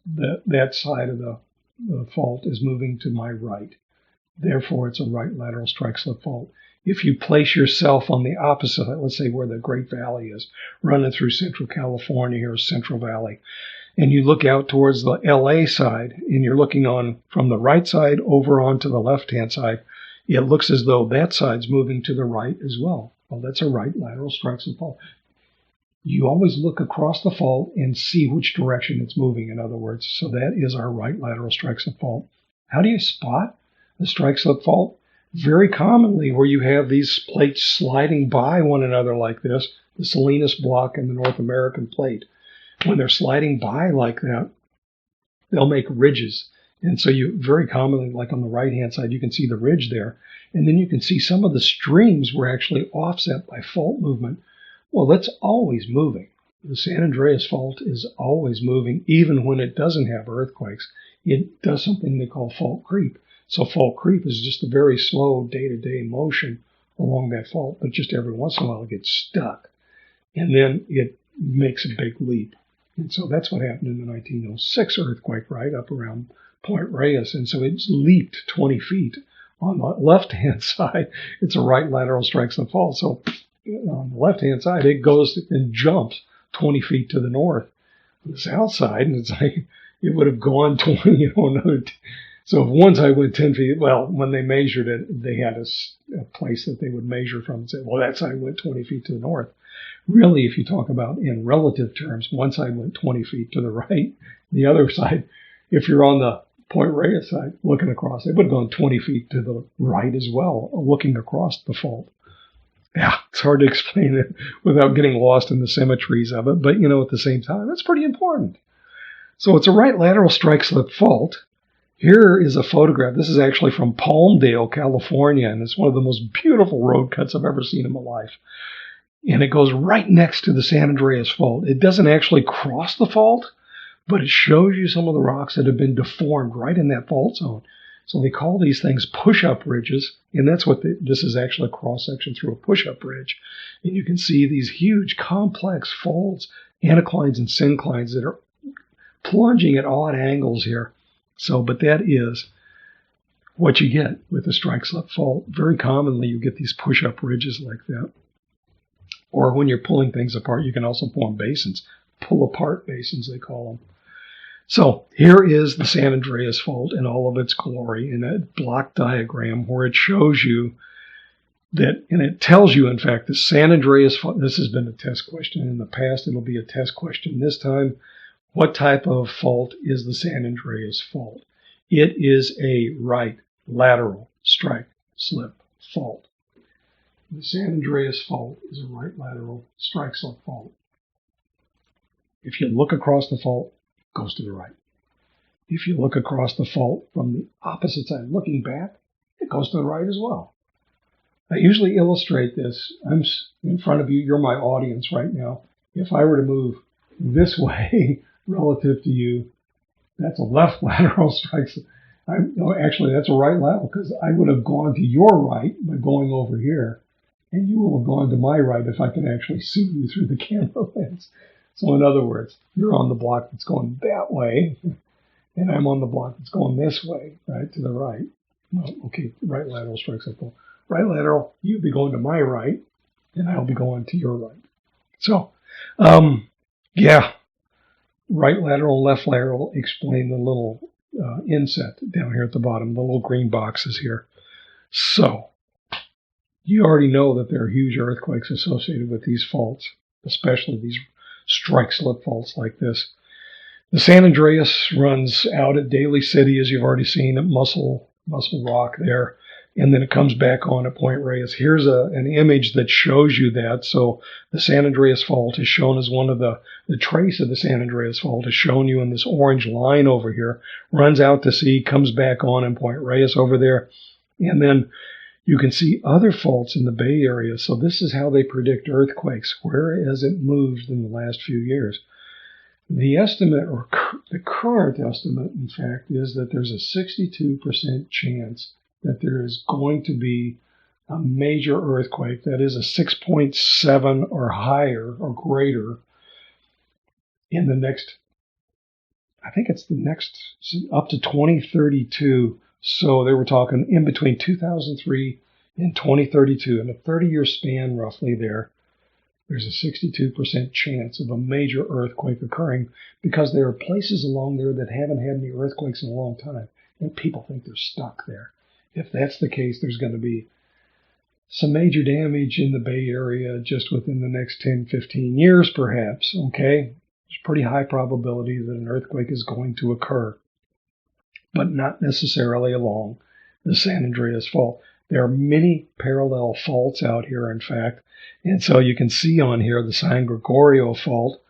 that side of the fault is moving to my right. Therefore, it's a right-lateral strike-slip fault. If you place yourself on the opposite side, let's say where the Great Valley is, running through Central California here, Central Valley, and you look out towards the LA side, and you're looking on from the right side over onto the left-hand side, it looks as though that side's moving to the right as well. Well, that's a right-lateral strike-slip fault. You always look across the fault and see which direction it's moving, in other words. So that is our right-lateral strike-slip fault. How do you spot a strike-slip fault? Very commonly where you have these plates sliding by one another like this, the Salinas Block and the North American plate. When they're sliding by like that, they'll make ridges. And so you very commonly, like on the right-hand side, you can see the ridge there. And then you can see some of the streams were actually offset by fault movement. Well, that's always moving. The San Andreas Fault is always moving, even when it doesn't have earthquakes. It does something they call fault creep. So fault creep is just a very slow day-to-day motion along that fault, but just every once in a while it gets stuck. And then it makes a big leap. And so that's what happened in the 1906 earthquake, right up around Point Reyes. And so it's leaped 20 feet. On the left-hand side, it's a right lateral strikes the fault. So on the left-hand side, it goes and jumps 20 feet to the north. On the south side, and it's like it would have gone 20, so if one side went 10 feet, well, when they measured it, they had a place that they would measure from and say, well, that side went 20 feet to the north. Really, if you talk about in relative terms, one side went 20 feet to the right. The other side, if you're on the Point Reyes side, looking across, it would have gone 20 feet to the right as well, looking across the fault. Yeah, it's hard to explain it without getting lost in the symmetries of it, but, at the same time, it's pretty important. So it's a right lateral strike slip fault. Here is a photograph. This is actually from Palmdale, California, and it's one of the most beautiful road cuts I've ever seen in my life. And it goes right next to the San Andreas Fault. It doesn't actually cross the fault, but it shows you some of the rocks that have been deformed right in that fault zone. So they call these things push-up ridges, and that's what this is actually a cross-section through a push-up ridge. And you can see these huge, complex faults, anaclines and synclines that are plunging at odd angles here. So, but that is what you get with a strike-slip fault. Very commonly, you get these push-up ridges like that. Or when you're pulling things apart, you can also form basins. Pull-apart basins, they call them. So here is the San Andreas Fault in all of its glory in a block diagram where it shows you that, and it tells you, in fact, the San Andreas Fault, this has been a test question. In the past, it'll be a test question. This time, what type of fault is the San Andreas Fault? It is a right lateral strike slip fault. The San Andreas Fault is a right lateral strike slip fault. If you look across the fault, it goes to the right. If you look across the fault from the opposite side, looking back, it goes to the right as well. I usually illustrate this. I'm in front of you. You're my audience right now. If I were to move this way relative to you, that's a left lateral strike. Actually, that's a right lateral because I would have gone to your right by going over here, and you will have gone to my right if I can actually see you through the camera lens. So in other words, you're on the block that's going that way, and I'm on the block that's going this way, right, to the right. Well, okay, right lateral strikes up. Right lateral, you'll be going to my right, and I'll be going to your right. So, yeah, right lateral, left lateral explain the little inset down here at the bottom, the little green boxes here. So, you already know that there are huge earthquakes associated with these faults, especially these strike slip faults like this. The San Andreas runs out at Daly City, as you've already seen, at Muscle Rock there, and then it comes back on at Point Reyes. Here's an image that shows you that. So the San Andreas Fault is shown as one of the trace of the San Andreas Fault is shown you in this orange line over here, runs out to sea, comes back on in Point Reyes over there, and then you can see other faults in the Bay Area. So this is how they predict earthquakes, whereas it moved in the last few years. The estimate, or the current estimate, in fact, is that there's a 62% chance that there is going to be a major earthquake, that is a 6.7 or higher or greater in the next, I think it's the next, up to 2032. So they were talking in between 2003 and 2032, in a 30-year span roughly there. There's a 62% chance of a major earthquake occurring because there are places along there that haven't had any earthquakes in a long time, and people think they're stuck there. If that's the case, there's going to be some major damage in the Bay Area just within the next 10, 15 years, perhaps, okay? There's a pretty high probability that an earthquake is going to occur, but not necessarily along the San Andreas Fault. There are many parallel faults out here, in fact, and so you can see on here the San Gregorio Fault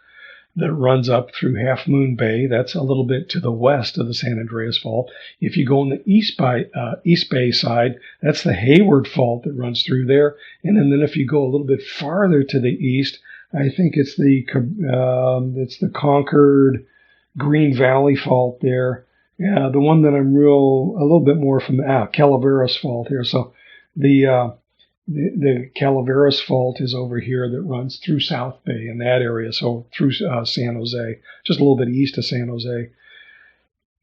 that runs up through Half Moon Bay. That's a little bit to the west of the San Andreas Fault. If you go on the East Bay side, that's the Hayward Fault that runs through there. And then if you go a little bit farther to the east, I think it's the Concord Green Valley Fault there. Yeah, the one that I'm a little bit more from Calaveras Fault here. So the The Calaveras Fault is over here that runs through South Bay in that area, so through San Jose, just a little bit east of San Jose.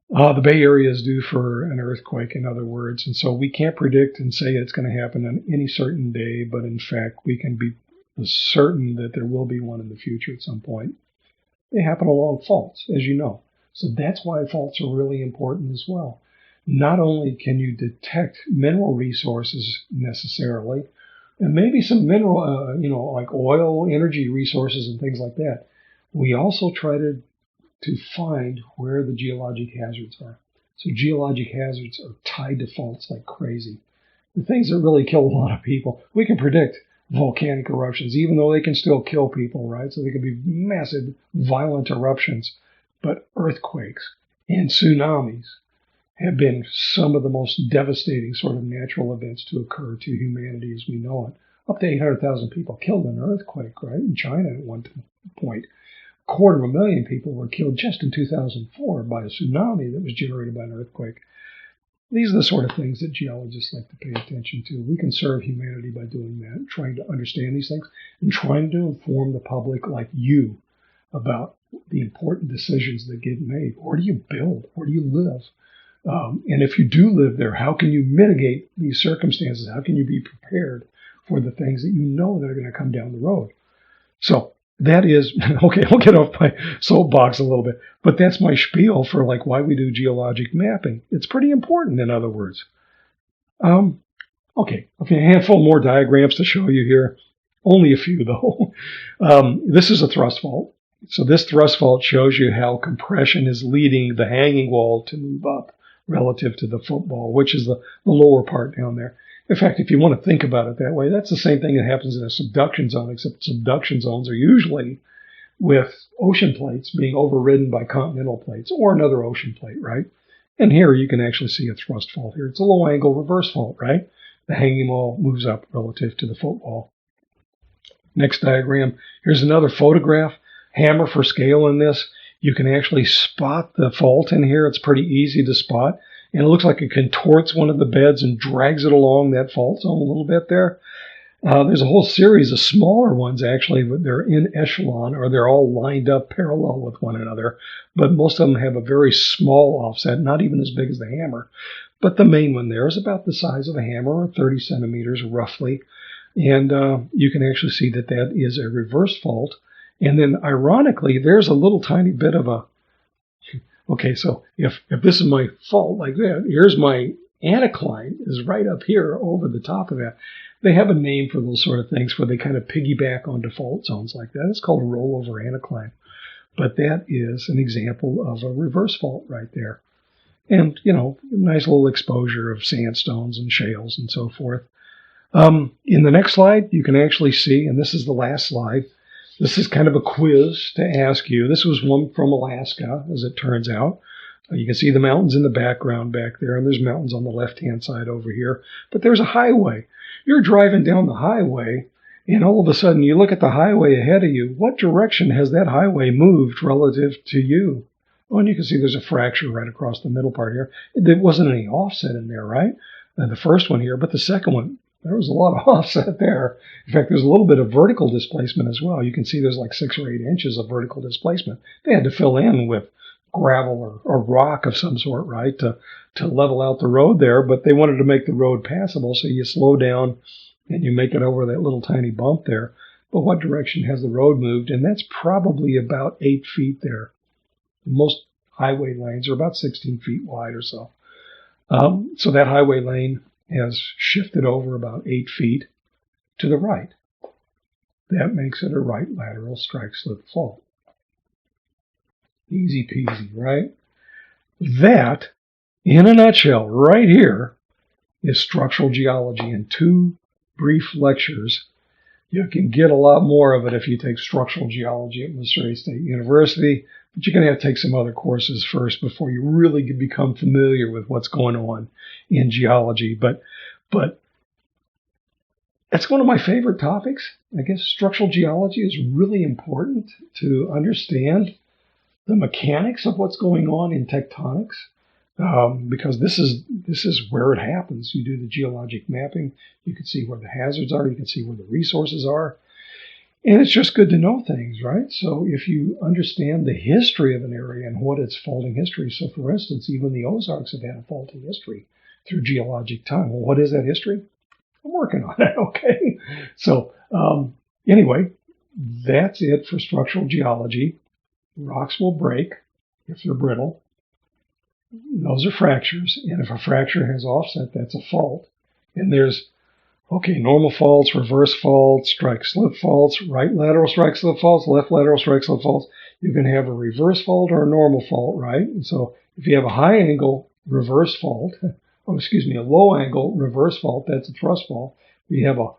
The Bay Area is due for an earthquake, in other words, and so we can't predict and say it's going to happen on any certain day, but in fact, we can be certain that there will be one in the future at some point. They happen along faults, as you know. So that's why faults are really important as well. Not only can you detect mineral resources necessarily, and maybe some mineral, like oil, energy resources and things like that, we also try to find where the geologic hazards are. So geologic hazards are tied to faults like crazy. The things that really kill a lot of people, we can predict volcanic eruptions, even though they can still kill people, right? So they can be massive, violent eruptions. But earthquakes and tsunamis have been some of the most devastating sort of natural events to occur to humanity as we know it. Up to 800,000 people killed in an earthquake, right? In China at one point. 250,000 people were killed just in 2004 by a tsunami that was generated by an earthquake. These are the sort of things that geologists like to pay attention to. We can serve humanity by doing that, trying to understand these things and trying to inform the public like you about the important decisions that get made. Where do you build? Where do you live? And if you do live there, how can you mitigate these circumstances? How can you be prepared for the things that you know that are going to come down the road? So that is, okay, I'll get off my soapbox a little bit, but that's my spiel for like why we do geologic mapping. It's pretty important, in other words. Okay, a handful more diagrams to show you here. Only a few, though. This is a thrust fault. So this thrust fault shows you how compression is leading the hanging wall to move up relative to the football, which is the lower part down there. In fact, if you want to think about it that way, that's the same thing that happens in a subduction zone, except subduction zones are usually with ocean plates being overridden by continental plates or another ocean plate, right? And here you can actually see a thrust fault here. It's a low angle reverse fault, right? The hanging wall moves up relative to the footwall. Next diagram, here's another photograph. Hammer for scale in this. You can actually spot the fault in here. It's pretty easy to spot. And it looks like it contorts one of the beds and drags it along that fault zone a little bit there. There's a whole series of smaller ones, actually, but they're in echelon, or they're all lined up parallel with one another. But most of them have a very small offset, not even as big as the hammer. But the main one there is about the size of a hammer, or 30 centimeters roughly. And you can actually see that that is a reverse fault. And then, ironically, there's a little tiny bit of a... Okay, so if this is my fault like that, here's my anacline is right up here over the top of that. They have a name for those sort of things where they kind of piggyback onto fault zones like that. It's called a rollover anacline. But that is an example of a reverse fault right there. And, nice little exposure of sandstones and shales and so forth. In the next slide, you can actually see, and this is the last slide, this is kind of a quiz to ask you. This was one from Alaska, as it turns out. You can see the mountains in the background back there, and there's mountains on the left-hand side over here. But there's a highway. You're driving down the highway, and all of a sudden you look at the highway ahead of you. What direction has that highway moved relative to you? Well, and you can see there's a fracture right across the middle part here. There wasn't any offset in there, right? The first one here, but the second one, there was a lot of offset there. In fact, there's a little bit of vertical displacement as well. You can see there's like 6 or 8 inches of vertical displacement. They had to fill in with gravel or rock of some sort, right, to level out the road there. But they wanted to make the road passable, so you slow down and you make it over that little tiny bump there. But what direction has the road moved? And that's probably about 8 feet there. Most highway lanes are about 16 feet wide or so. So that highway lane has shifted over about 8 feet to the right. That makes it a right-lateral strike-slip fault. Easy peasy, right? That, in a nutshell, right here, is structural geology in 2 brief lectures. You can get a lot more of it if you take structural geology at Missouri State University, but you're going to have to take some other courses first before you really become familiar with what's going on in geology. But that's one of my favorite topics. I guess structural geology is really important to understand the mechanics of what's going on in tectonics, because this is where it happens. You do the geologic mapping, you can see where the hazards are, you can see where the resources are, and it's just good to know things, right? So if you understand the history of an area and what its faulting history, so for instance, even the Ozarks have had a faulty history through geologic time. Well, what is that history? I'm working on it, okay? So anyway, that's it for structural geology. Rocks will break if they're brittle. Those are fractures, and if a fracture has offset, that's a fault. And there's, normal faults, reverse faults, strike-slip faults, right-lateral strike-slip faults, left-lateral strike-slip faults. You can have a reverse fault or a normal fault, right? And so if you have a high-angle reverse fault, a low-angle reverse fault, that's a thrust fault. If you have a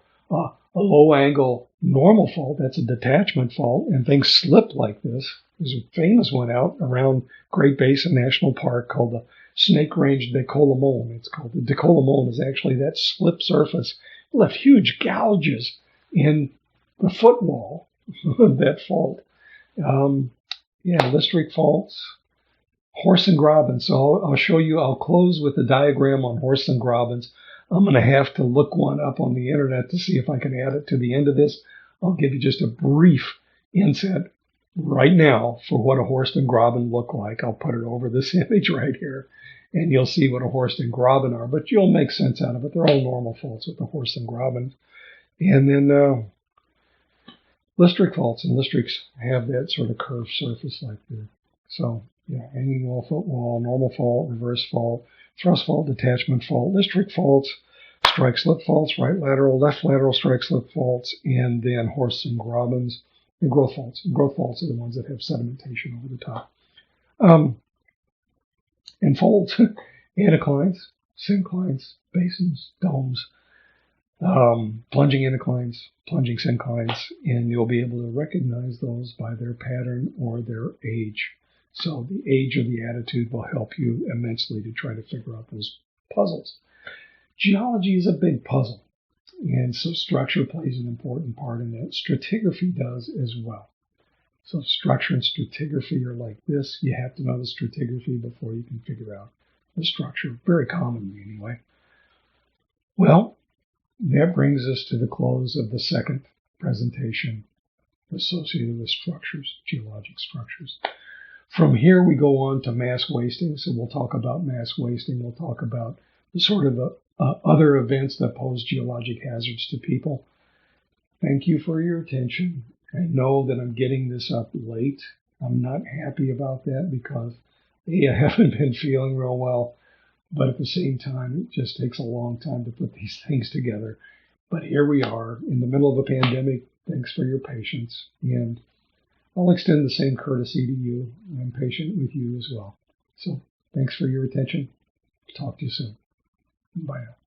low-angle normal fault, that's a detachment fault, and things slip like this. There's a famous one out around Great Basin National Park called the Snake Range Decolomone. It's called the Decolomone is actually that slip surface. It left huge gouges in the footwall of that fault. Lystric faults, horse and Grobans. So I'll show you, I'll close with a diagram on horse and Grobans. I'm going to have to look one up on the internet to see if I can add it to the end of this. I'll give you just a brief inset right now for what a horst and Graben look like. I'll put it over this image right here, and you'll see what a horst and Graben are, but you'll make sense out of it. They're all normal faults with the horst and Graben. And then Lystric faults, and Lystrics have that sort of curved surface like this. So, hanging wall, footwall, normal fault, reverse fault, thrust fault, detachment fault, Lystric faults, strike-slip faults, right-lateral, left-lateral strike-slip faults, and then horst and Grabens. And growth faults. And growth faults are the ones that have sedimentation over the top. And faults, anaclines, synclines, basins, domes, plunging anticlines, plunging synclines, and you'll be able to recognize those by their pattern or their age. So the age or the attitude will help you immensely to try to figure out those puzzles. Geology is a big puzzle. And so structure plays an important part in that. Stratigraphy does as well. So structure and stratigraphy are like this. You have to know the stratigraphy before you can figure out the structure, very commonly anyway. Well, that brings us to the close of the second presentation associated with structures, geologic structures. From here, we go on to mass wasting. So we'll talk about mass wasting. We'll talk about the sort of other events that pose geologic hazards to people. Thank you for your attention. I know that I'm getting this up late. I'm not happy about that because I haven't been feeling real well, but at the same time, it just takes a long time to put these things together. But here we are in the middle of a pandemic. Thanks for your patience, and I'll extend the same courtesy to you. I'm patient with you as well. So thanks for your attention. Talk to you soon. Bye now.